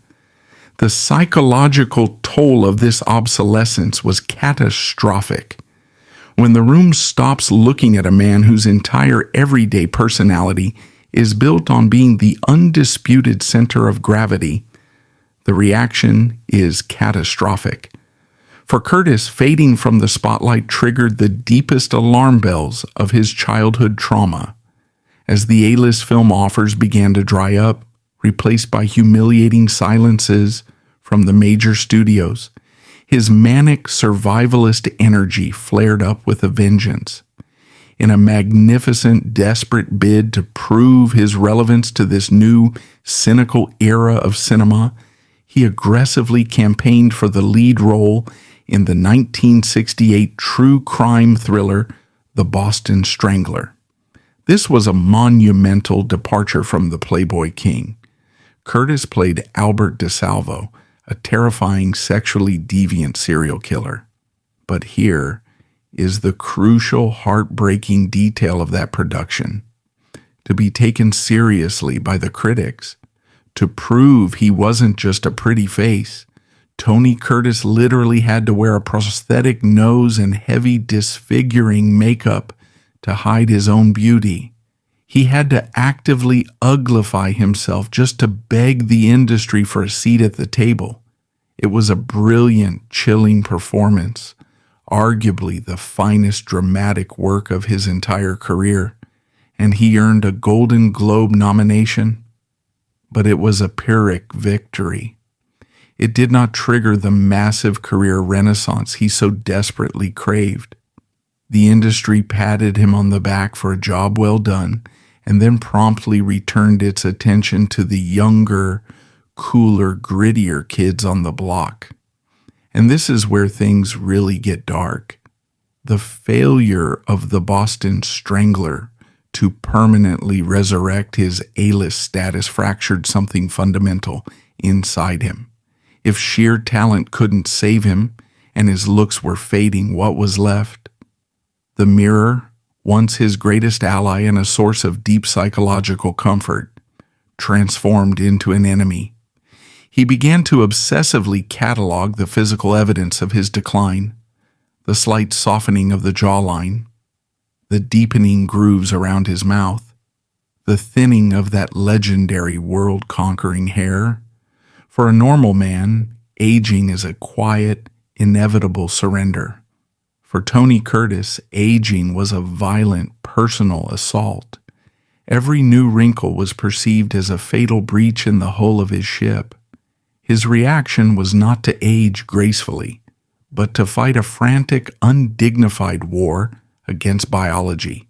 Speaker 1: The psychological toll of this obsolescence was catastrophic. When the room stops looking at a man whose entire everyday personality is built on being the undisputed center of gravity, the reaction is catastrophic. For Curtis, fading from the spotlight triggered the deepest alarm bells of his childhood trauma. As the A-list film offers began to dry up, replaced by humiliating silences from the major studios, his manic survivalist energy flared up with a vengeance. In a magnificent, desperate bid to prove his relevance to this new, cynical era of cinema, he aggressively campaigned for the lead role in the 1968 true crime thriller, The Boston Strangler. This was a monumental departure from the Playboy King. Curtis played Albert DeSalvo, a terrifying sexually deviant serial killer. But here is the crucial, heartbreaking detail of that production. To be taken seriously by the critics, to prove he wasn't just a pretty face, Tony Curtis literally had to wear a prosthetic nose and heavy disfiguring makeup to hide his own beauty. He had to actively uglify himself just to beg the industry for a seat at the table. It was a brilliant, chilling performance, arguably the finest dramatic work of his entire career, and he earned a Golden Globe nomination. But it was a Pyrrhic victory. It did not trigger the massive career renaissance he so desperately craved. The industry patted him on the back for a job well done, and then promptly returned its attention to the younger, cooler, grittier kids on the block. And this is where things really get dark. The failure of the Boston Strangler to permanently resurrect his A-list status fractured something fundamental inside him. If sheer talent couldn't save him and his looks were fading, what was left? The mirror, once his greatest ally and a source of deep psychological comfort, transformed into an enemy. He began to obsessively catalog the physical evidence of his decline, the slight softening of the jawline, the deepening grooves around his mouth, the thinning of that legendary world-conquering hair. For a normal man, aging is a quiet, inevitable surrender. For Tony Curtis, aging was a violent, personal assault. Every new wrinkle was perceived as a fatal breach in the hull of his ship. His reaction was not to age gracefully, but to fight a frantic, undignified war against biology.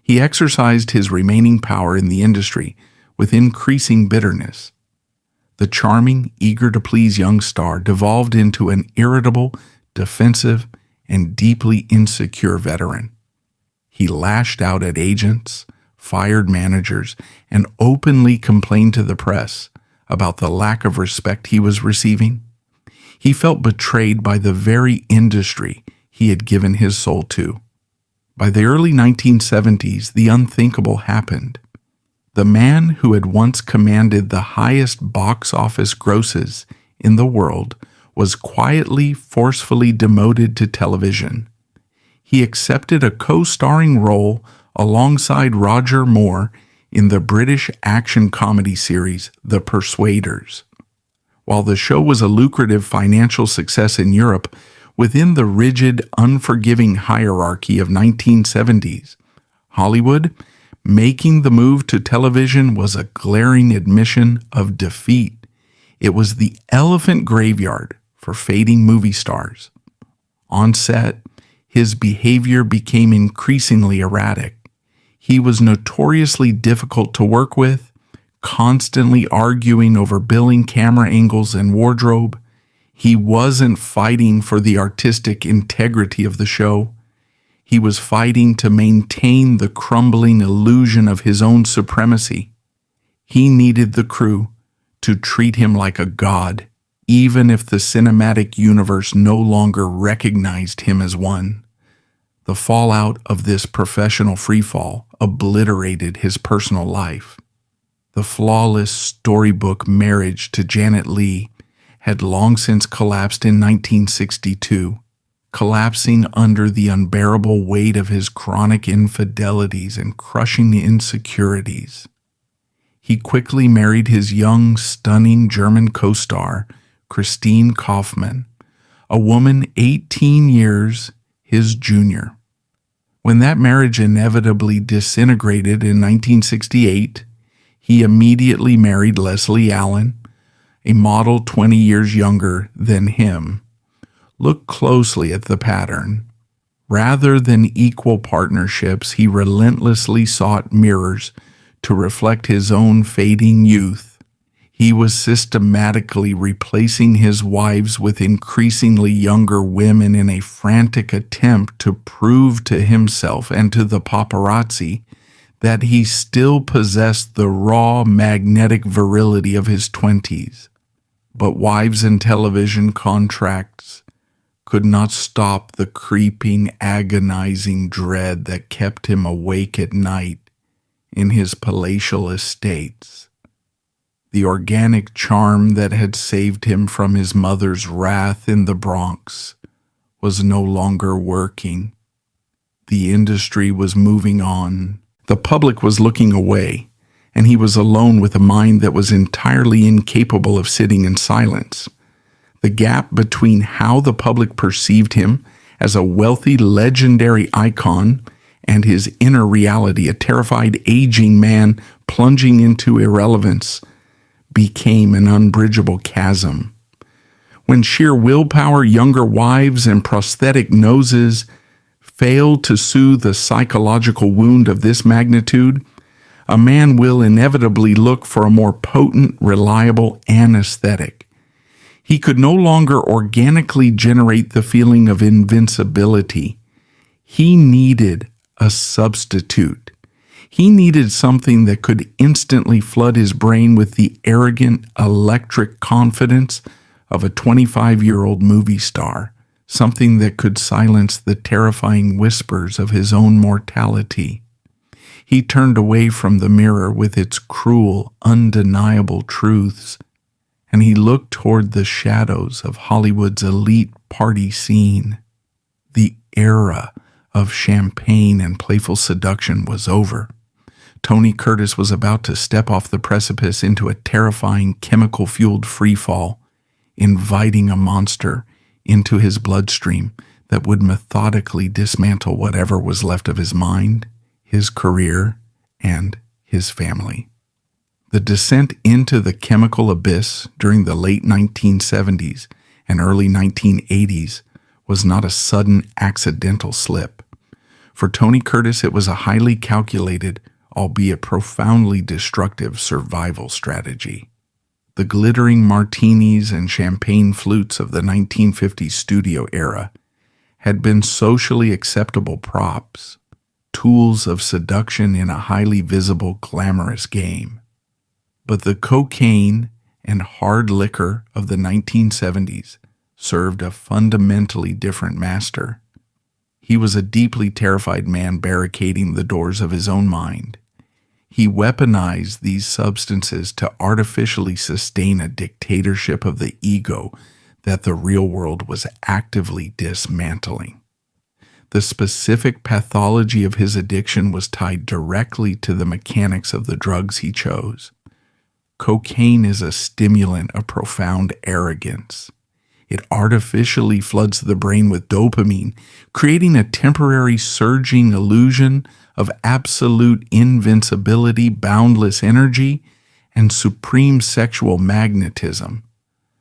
Speaker 1: He exercised his remaining power in the industry with increasing bitterness. The charming, eager-to-please young star devolved into an irritable, defensive, and deeply insecure veteran. He lashed out at agents, fired managers, and openly complained to the press about the lack of respect he was receiving. He felt betrayed by the very industry he had given his soul to. By the early 1970s, the unthinkable happened. The man who had once commanded the highest box office grosses in the world was quietly, forcefully demoted to television. He accepted a co-starring role alongside Roger Moore in the British action comedy series The Persuaders. While the show was a lucrative financial success in Europe, within the rigid, unforgiving hierarchy of 1970s Hollywood, making the move to television was a glaring admission of defeat. It was the elephant graveyard for fading movie stars. On set, his behavior became increasingly erratic. He was notoriously difficult to work with, constantly arguing over billing, camera angles, and wardrobe. He wasn't fighting for the artistic integrity of the show. He was fighting to maintain the crumbling illusion of his own supremacy. He needed the crew to treat him like a god, even if the cinematic universe no longer recognized him as one. The fallout of this professional freefall obliterated his personal life. The flawless storybook marriage to Janet Leigh had long since collapsed in 1962, collapsing under the unbearable weight of his chronic infidelities and crushing insecurities. He quickly married his young, stunning German co-star, Christine Kaufmann, a woman 18 years his junior. When that marriage inevitably disintegrated in 1968, he immediately married Leslie Allen, a model 20 years younger than him. Look closely at the pattern. Rather than equal partnerships, he relentlessly sought mirrors to reflect his own fading youth. He was systematically replacing his wives with increasingly younger women in a frantic attempt to prove to himself and to the paparazzi that he still possessed the raw, magnetic virility of his 20s. But wives and television contracts could not stop the creeping, agonizing dread that kept him awake at night in his palatial estates. The organic charm that had saved him from his mother's wrath in the Bronx was no longer working. The industry was moving on. The public was looking away, and he was alone with a mind that was entirely incapable of sitting in silence. The gap between how the public perceived him as a wealthy, legendary icon and his inner reality, a terrified, aging man plunging into irrelevance, became an unbridgeable chasm. When sheer willpower, younger wives, and prosthetic noses failed to soothe the psychological wound of this magnitude, a man will inevitably look for a more potent, reliable anesthetic. He could no longer organically generate the feeling of invincibility. He needed a substitute. He needed something that could instantly flood his brain with the arrogant, electric confidence of a 25-year-old movie star, something that could silence the terrifying whispers of his own mortality. He turned away from the mirror with its cruel, undeniable truths, and he looked toward the shadows of Hollywood's elite party scene. The era of champagne and playful seduction was over. Tony Curtis was about to step off the precipice into a terrifying chemical-fueled freefall, inviting a monster into his bloodstream that would methodically dismantle whatever was left of his mind, his career, and his family. The descent into the chemical abyss during the late 1970s and early 1980s was not a sudden, accidental slip. For Tony Curtis, it was a highly calculated, albeit profoundly destructive survival strategy. The glittering martinis and champagne flutes of the 1950s studio era had been socially acceptable props, tools of seduction in a highly visible, glamorous game. But the cocaine and hard liquor of the 1970s served a fundamentally different master. He was a deeply terrified man barricading the doors of his own mind. He weaponized these substances to artificially sustain a dictatorship of the ego that the real world was actively dismantling. The specific pathology of his addiction was tied directly to the mechanics of the drugs he chose. Cocaine is a stimulant of profound arrogance. It artificially floods the brain with dopamine, creating a temporary surging illusion of absolute invincibility, boundless energy, and supreme sexual magnetism.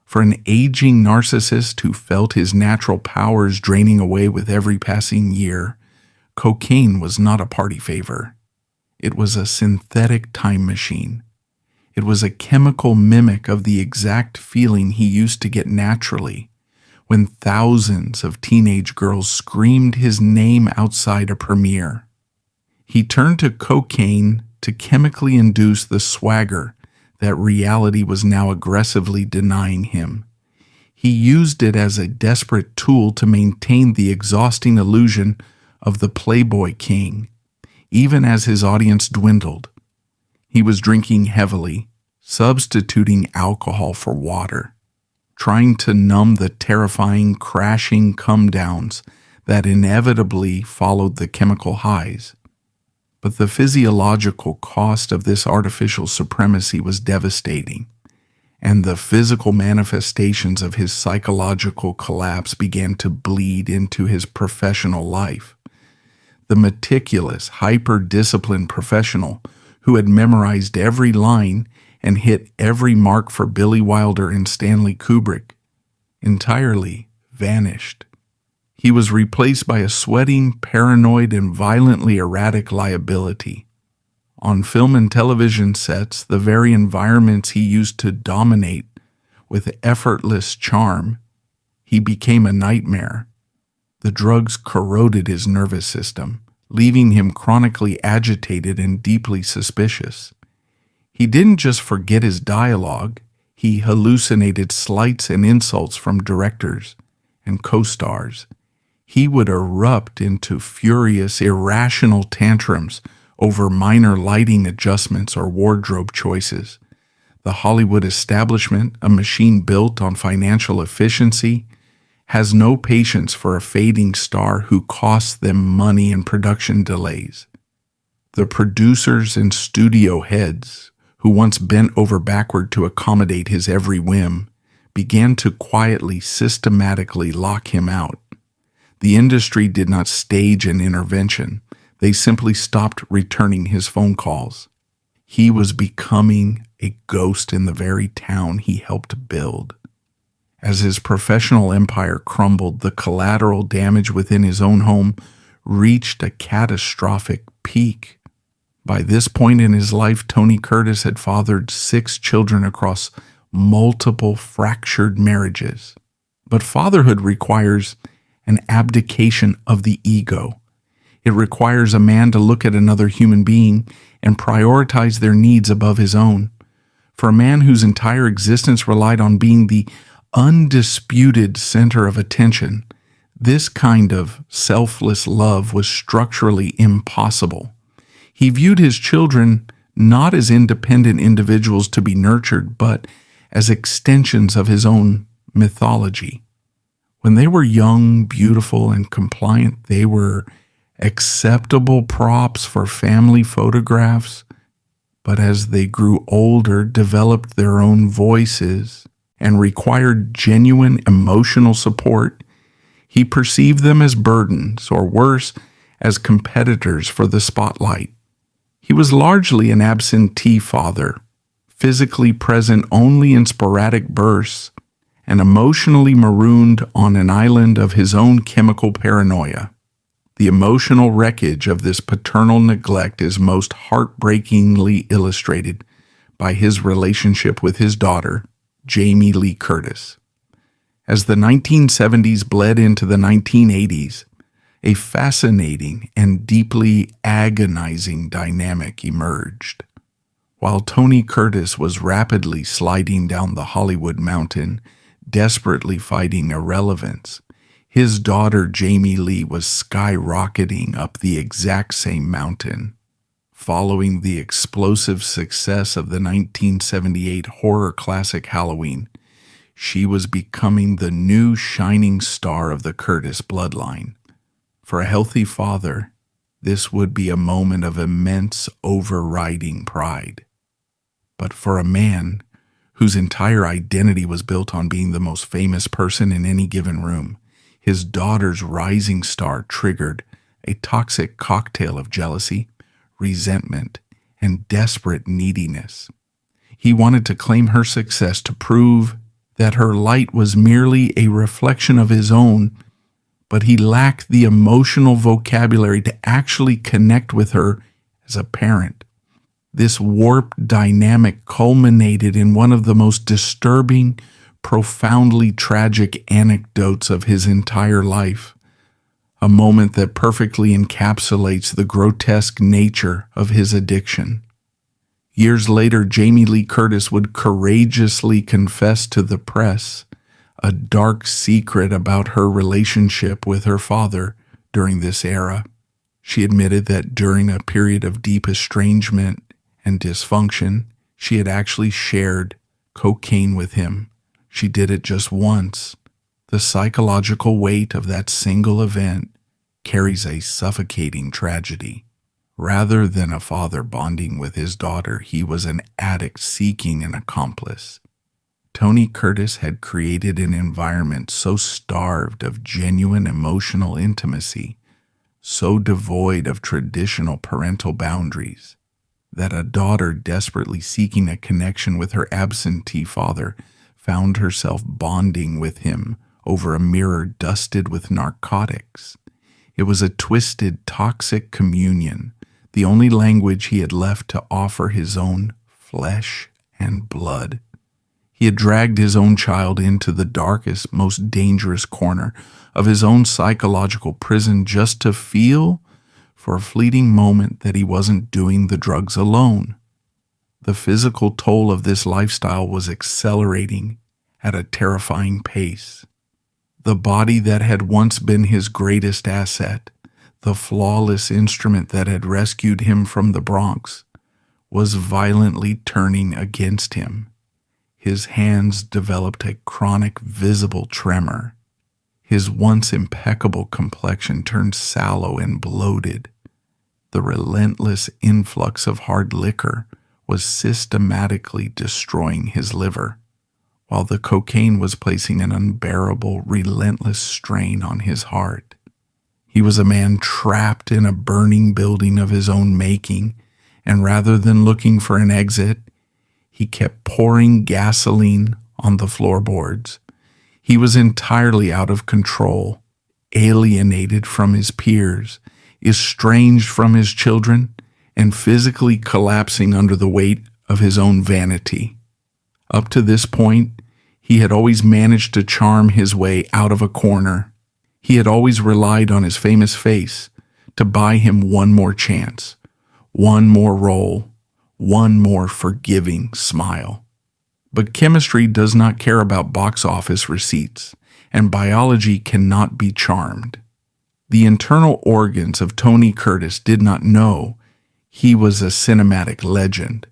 Speaker 1: For an aging narcissist who felt his natural powers draining away with every passing year, cocaine was not a party favor. It was a synthetic time machine. It was a chemical mimic of the exact feeling he used to get naturally when thousands of teenage girls screamed his name outside a premiere. He turned to cocaine to chemically induce the swagger that reality was now aggressively denying him. He used it as a desperate tool to maintain the exhausting illusion of the Playboy king, even as his audience dwindled. He was drinking heavily, substituting alcohol for water, trying to numb the terrifying crashing come-downs that inevitably followed the chemical highs. But the physiological cost of this artificial supremacy was devastating, and the physical manifestations of his psychological collapse began to bleed into his professional life. The meticulous, hyper-disciplined professional who had memorized every line and hit every mark for Billy Wilder and Stanley Kubrick entirely vanished. He was replaced by a sweating, paranoid, and violently erratic liability. On film and television sets, the very environments he used to dominate with effortless charm, he became a nightmare. The drugs corroded his nervous system, leaving him chronically agitated and deeply suspicious. He didn't just forget his dialogue, he hallucinated slights and insults from directors and co-stars. He would erupt into furious, irrational tantrums over minor lighting adjustments or wardrobe choices. The Hollywood establishment, a machine built on financial efficiency, has no patience for a fading star who costs them money and production delays. The producers and studio heads, who once bent over backward to accommodate his every whim, began to quietly, systematically lock him out. The industry did not stage an intervention. They simply stopped returning his phone calls. He was becoming a ghost in the very town he helped build. As his professional empire crumbled, the collateral damage within his own home reached a catastrophic peak. By this point in his life, Tony Curtis had fathered 6 children across multiple fractured marriages. But fatherhood requires an abdication of the ego. It requires a man to look at another human being and prioritize their needs above his own. For a man whose entire existence relied on being the undisputed center of attention, this kind of selfless love was structurally impossible. He viewed his children not as independent individuals to be nurtured, but as extensions of his own mythology. When they were young, beautiful, and compliant, they were acceptable props for family photographs, but as they grew older, developed their own voices, and required genuine emotional support, he perceived them as burdens, or worse, as competitors for the spotlight. He was largely an absentee father, physically present only in sporadic bursts, and emotionally marooned on an island of his own chemical paranoia. The emotional wreckage of this paternal neglect is most heartbreakingly illustrated by his relationship with his daughter, Jamie Lee Curtis. As the 1970s bled into the 1980s, a fascinating and deeply agonizing dynamic emerged. While Tony Curtis was rapidly sliding down the Hollywood mountain, desperately fighting irrelevance, his daughter Jamie Lee was skyrocketing up the exact same mountain, Following the explosive success of the 1978 horror classic Halloween, she was becoming the new shining star of the Curtis bloodline. For a healthy father, this would be a moment of immense overriding pride. But for a man whose entire identity was built on being the most famous person in any given room, his daughter's rising star triggered a toxic cocktail of jealousy, resentment, and desperate neediness. He wanted to claim her success to prove that her light was merely a reflection of his own, but he lacked the emotional vocabulary to actually connect with her as a parent. This warped dynamic culminated in one of the most disturbing, profoundly tragic anecdotes of his entire life. A moment that perfectly encapsulates the grotesque nature of his addiction. Years later, Jamie Lee Curtis would courageously confess to the press a dark secret about her relationship with her father during this era. She admitted that during a period of deep estrangement and dysfunction, she had actually shared cocaine with him. She did it just once. The psychological weight of that single event carries a suffocating tragedy. Rather than a father bonding with his daughter, he was an addict seeking an accomplice. Tony Curtis had created an environment so starved of genuine emotional intimacy, so devoid of traditional parental boundaries, that a daughter desperately seeking a connection with her absentee father found herself bonding with him over a mirror dusted with narcotics. It was a twisted, toxic communion, the only language he had left to offer his own flesh and blood. He had dragged his own child into the darkest, most dangerous corner of his own psychological prison just to feel, for a fleeting moment, that he wasn't doing the drugs alone. The physical toll of this lifestyle was accelerating at a terrifying pace. The body that had once been his greatest asset, the flawless instrument that had rescued him from the Bronx, was violently turning against him. His hands developed a chronic visible tremor. His once impeccable complexion turned sallow and bloated. The relentless influx of hard liquor was systematically destroying his liver, while the cocaine was placing an unbearable, relentless strain on his heart. He was a man trapped in a burning building of his own making, and rather than looking for an exit, he kept pouring gasoline on the floorboards. He was entirely out of control, alienated from his peers, estranged from his children, and physically collapsing under the weight of his own vanity. Up to this point, he had always managed to charm his way out of a corner. He had always relied on his famous face to buy him one more chance, one more role, one more forgiving smile. But chemistry does not care about box office receipts, and biology cannot be charmed. The internal organs of Tony Curtis did not know he was a cinematic legend.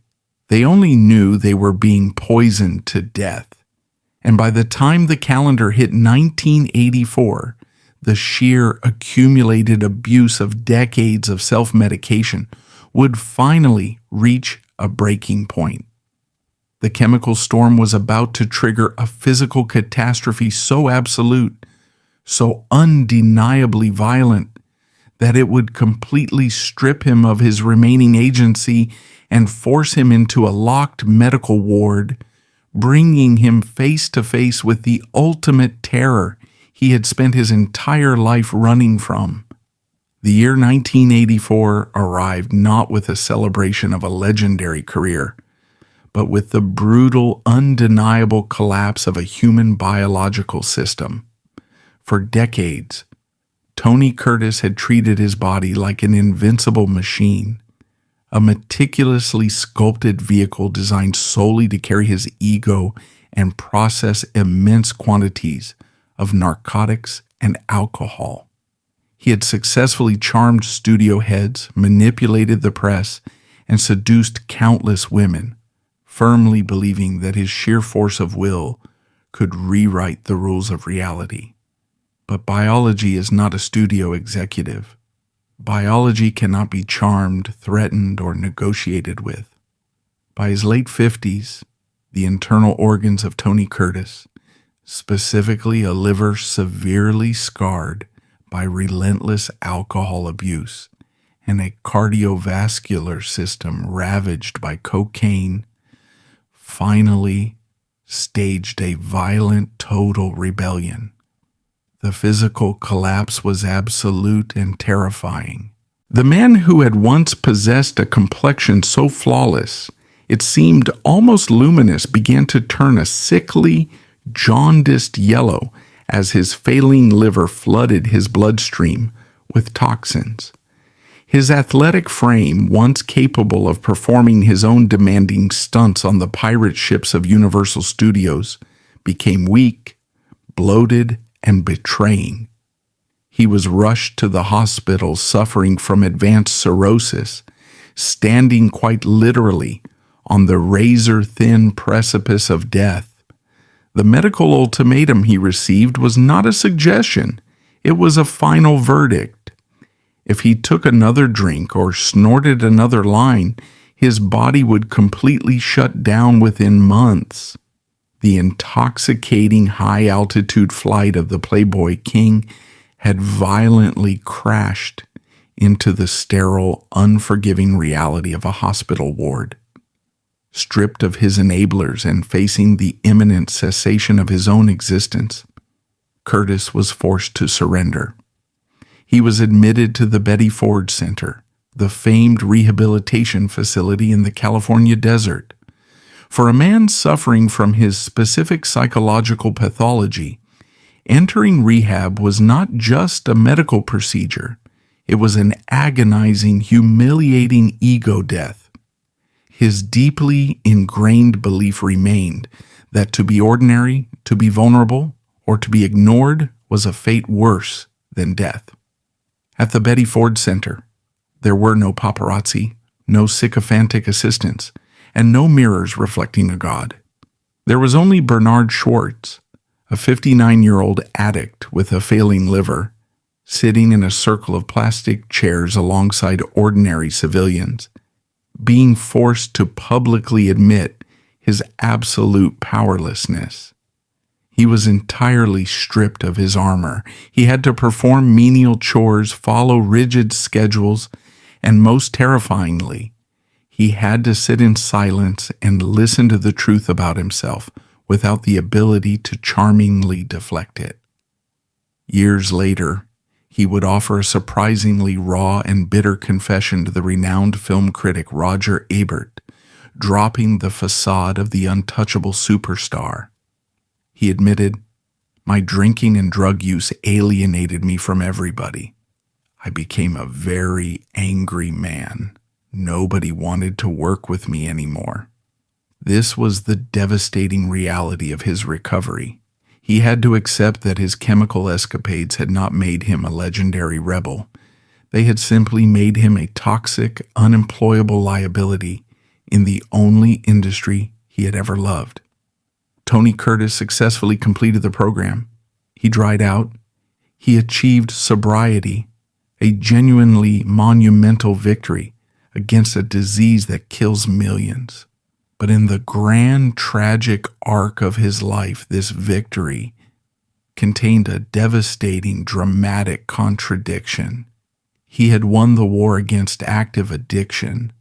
Speaker 1: They only knew they were being poisoned to death. And by the time the calendar hit 1984, the sheer accumulated abuse of decades of self-medication would finally reach a breaking point. The chemical storm was about to trigger a physical catastrophe so absolute, so undeniably violent, that it would completely strip him of his remaining agency and force him into a locked medical ward, bringing him face to face with the ultimate terror he had spent his entire life running from. The year 1984 arrived not with a celebration of a legendary career, but with the brutal, undeniable collapse of a human biological system. For decades, Tony Curtis had treated his body like an invincible machine, a meticulously sculpted vehicle designed solely to carry his ego and process immense quantities of narcotics and alcohol. He had successfully charmed studio heads, manipulated the press, and seduced countless women, firmly believing that his sheer force of will could rewrite the rules of reality. But biology is not a studio executive. Biology cannot be charmed, threatened, or negotiated with. By his late 50s, the internal organs of Tony Curtis, specifically a liver severely scarred by relentless alcohol abuse and a cardiovascular system ravaged by cocaine, finally staged a violent total rebellion. The physical collapse was absolute and terrifying. The man who had once possessed a complexion so flawless it seemed almost luminous began to turn a sickly, jaundiced yellow as his failing liver flooded his bloodstream with toxins. His athletic frame, once capable of performing his own demanding stunts on the pirate ships of Universal Studios, became weak, bloated, and betraying. He was rushed to the hospital suffering from advanced cirrhosis, standing quite literally on the razor-thin precipice of death. The medical ultimatum he received was not a suggestion, it was a final verdict. If he took another drink or snorted another line, his body would completely shut down within months. The intoxicating high-altitude flight of the Playboy King had violently crashed into the sterile, unforgiving reality of a hospital ward. Stripped of his enablers and facing the imminent cessation of his own existence, Curtis was forced to surrender. He was admitted to the Betty Ford Center, the famed rehabilitation facility in the California desert. For a man suffering from his specific psychological pathology, entering rehab was not just a medical procedure, it was an agonizing, humiliating ego death. His deeply ingrained belief remained that to be ordinary, to be vulnerable, or to be ignored was a fate worse than death. At the Betty Ford Center, there were no paparazzi, no sycophantic assistants, and no mirrors reflecting a god. There was only Bernard Schwartz, a 59-year-old addict with a failing liver, sitting in a circle of plastic chairs alongside ordinary civilians, being forced to publicly admit his absolute powerlessness. He was entirely stripped of his armor. He had to perform menial chores, follow rigid schedules, and most terrifyingly, he had to sit in silence and listen to the truth about himself without the ability to charmingly deflect it. Years later, he would offer a surprisingly raw and bitter confession to the renowned film critic Roger Ebert, dropping the facade of the untouchable superstar. He admitted, "My drinking and drug use alienated me from everybody. I became a very angry man. Nobody wanted to work with me anymore." This was the devastating reality of his recovery. He had to accept that his chemical escapades had not made him a legendary rebel. They had simply made him a toxic, unemployable liability in the only industry he had ever loved. Tony Curtis successfully completed the program. He dried out. He achieved sobriety, a genuinely monumental victory against a disease that kills millions. But in the grand, tragic arc of his life, this victory contained a devastating, dramatic contradiction. He had won the war against active addiction,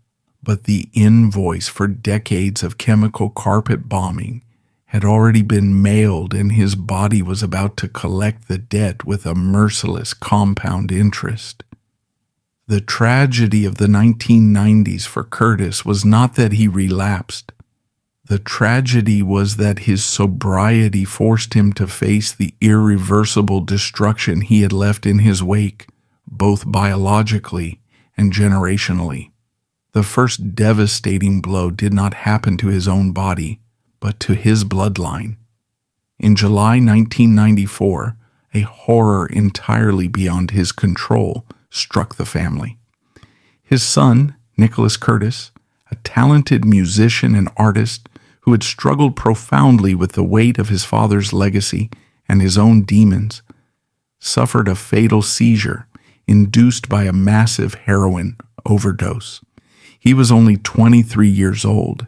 Speaker 1: but the invoice for decades of chemical carpet bombing had already been mailed, and his body was about to collect the debt with a merciless compound interest. The tragedy of the 1990s for Curtis was not that he relapsed. The tragedy was that his sobriety forced him to face the irreversible destruction he had left in his wake, both biologically and generationally. The first devastating blow did not happen to his own body, but to his bloodline. In July 1994, a horror entirely beyond his control struck the family. His son, Nicholas Curtis, a talented musician and artist who had struggled profoundly with the weight of his father's legacy and his own demons, suffered a fatal seizure induced by a massive heroin overdose. He was only 23 years old.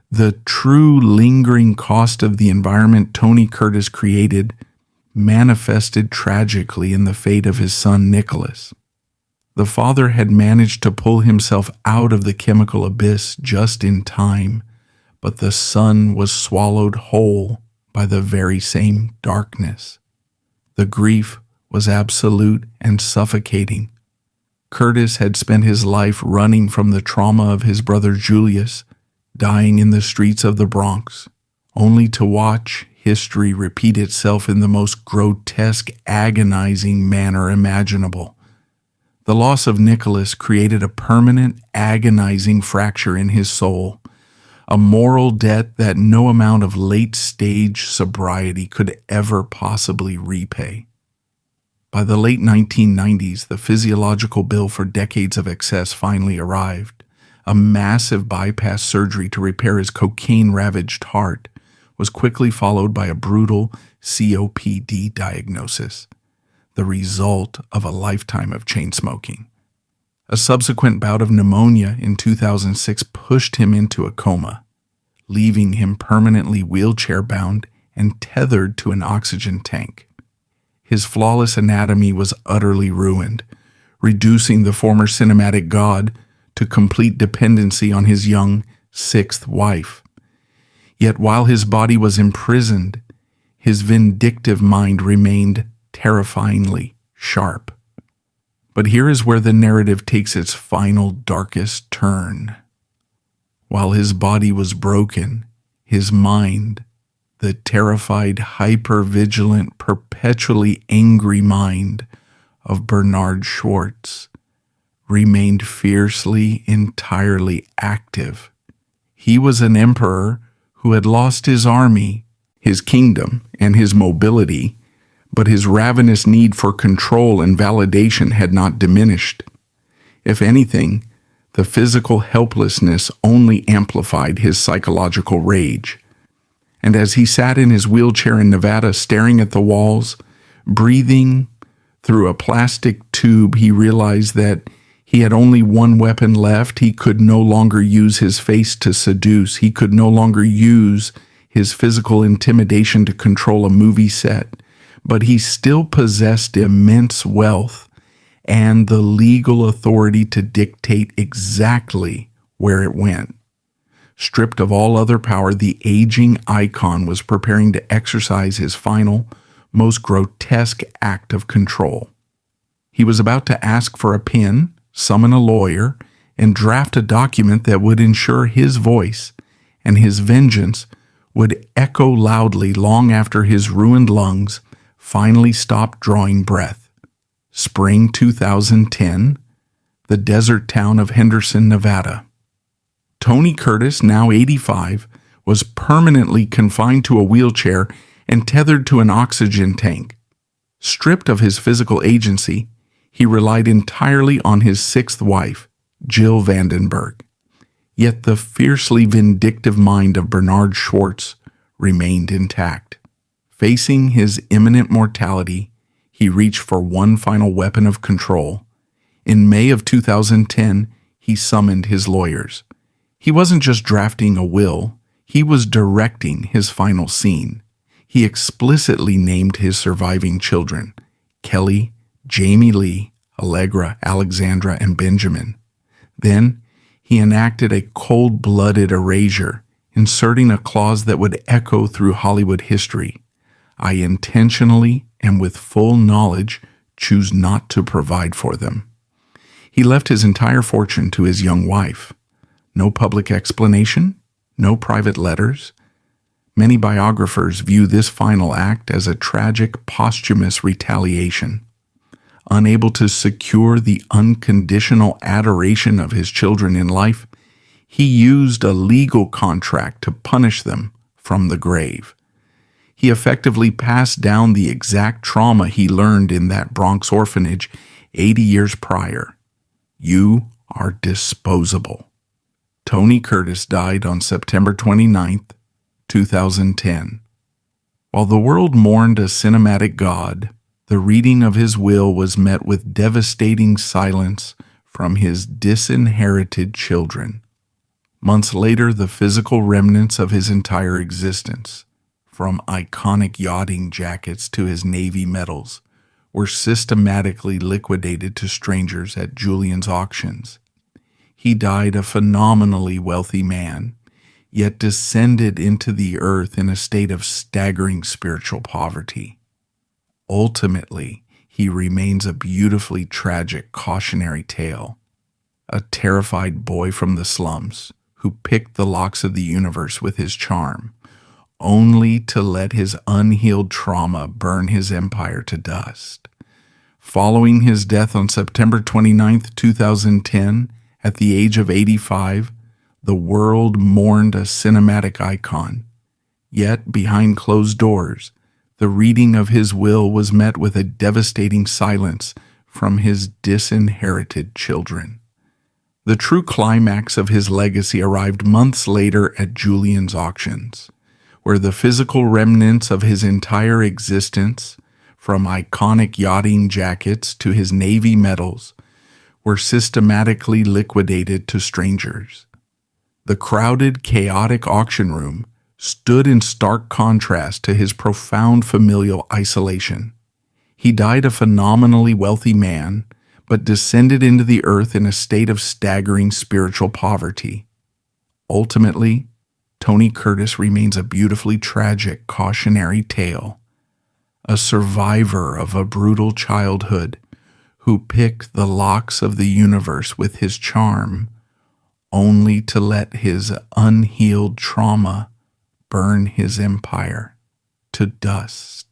Speaker 1: The true lingering cost of the environment Tony Curtis created manifested tragically in the fate of his son Nicholas. The father had managed to pull himself out of the chemical abyss just in time, but the son was swallowed whole by the very same darkness. The grief was absolute and suffocating. Curtis had spent his life running from the trauma of his brother Julius dying in the streets of the Bronx, only to watch history repeat itself in the most grotesque, agonizing manner imaginable. The loss of Nicholas created a permanent, agonizing fracture in his soul, a moral debt that no amount of late-stage sobriety could ever possibly repay. By the late 1990s, the physiological bill for decades of excess finally arrived. A massive bypass surgery to repair his cocaine-ravaged heart was quickly followed by a brutal COPD diagnosis, the result of a lifetime of chain smoking. A subsequent bout of pneumonia in 2006 pushed him into a coma, leaving him permanently wheelchair-bound and tethered to an oxygen tank. His flawless anatomy was utterly ruined, reducing the former cinematic god to complete dependency on his young sixth wife. Yet while his body was imprisoned, his vindictive mind remained terrifyingly sharp. But here is where the narrative takes its final darkest turn. While his body was broken, his mind, the terrified, hyper-vigilant, perpetually angry mind of Bernard Schwartz, remained fiercely, entirely active. He was an emperor who had lost his army, his kingdom, and his mobility, but his ravenous need for control and validation had not diminished. If anything, the physical helplessness only amplified his psychological rage. And as he sat in his wheelchair in Nevada staring at the walls, breathing through a plastic tube, he realized that he had only one weapon left. He could no longer use his face to seduce. He could no longer use his physical intimidation to control a movie set. But he still possessed immense wealth and the legal authority to dictate exactly where it went. Stripped of all other power, the aging icon was preparing to exercise his final, most grotesque act of control. He was about to ask for a pen, summon a lawyer, and draft a document that would ensure his voice and his vengeance would echo loudly long after his ruined lungs finally stopped drawing breath. Spring 2010, the desert town of Henderson, Nevada. Tony Curtis, now 85, was permanently confined to a wheelchair and tethered to an oxygen tank. Stripped of his physical agency, he relied entirely on his sixth wife, Jill Vandenberg. Yet the fiercely vindictive mind of Bernard Schwartz remained intact. Facing his imminent mortality, he reached for one final weapon of control. In May of 2010, he summoned his lawyers. He wasn't just drafting a will, he was directing his final scene. He explicitly named his surviving children, Kelly, Jamie Lee, Allegra, Alexandra, and Benjamin. Then he enacted a cold-blooded erasure, inserting a clause that would echo through Hollywood history. I intentionally and with full knowledge choose not to provide for them. He left his entire fortune to his young wife. No public explanation, no private letters. Many biographers view this final act as a tragic posthumous retaliation. Unable to secure the unconditional adoration of his children in life, he used a legal contract to punish them from the grave. He effectively passed down the exact trauma he learned in that Bronx orphanage 80 years prior. You are disposable. Tony Curtis died on September 29th, 2010. While the world mourned a cinematic god, the reading of his will was met with devastating silence from his disinherited children. Months later, the physical remnants of his entire existence, from iconic yachting jackets to his Navy medals, were systematically liquidated to strangers at Julian's auctions. He died a phenomenally wealthy man, yet descended into the earth in a state of staggering spiritual poverty. Ultimately, he remains a beautifully tragic cautionary tale, a terrified boy from the slums who picked the locks of the universe with his charm, only to let his unhealed trauma burn his empire to dust. Following his death on September 29, 2010, at the age of 85, the world mourned a cinematic icon. Yet, behind closed doors, the reading of his will was met with a devastating silence from his disinherited children. The true climax of his legacy arrived months later at Julian's auctions, where the physical remnants of his entire existence, from iconic yachting jackets to his Navy medals, were systematically liquidated to strangers. The crowded, chaotic auction room stood in stark contrast to his profound familial isolation. He died a phenomenally wealthy man, but descended into the earth in a state of staggering spiritual poverty. Ultimately, Tony Curtis remains a beautifully tragic cautionary tale, a survivor of a brutal childhood who picked the locks of the universe with his charm, only to let his unhealed trauma burn his empire to dust.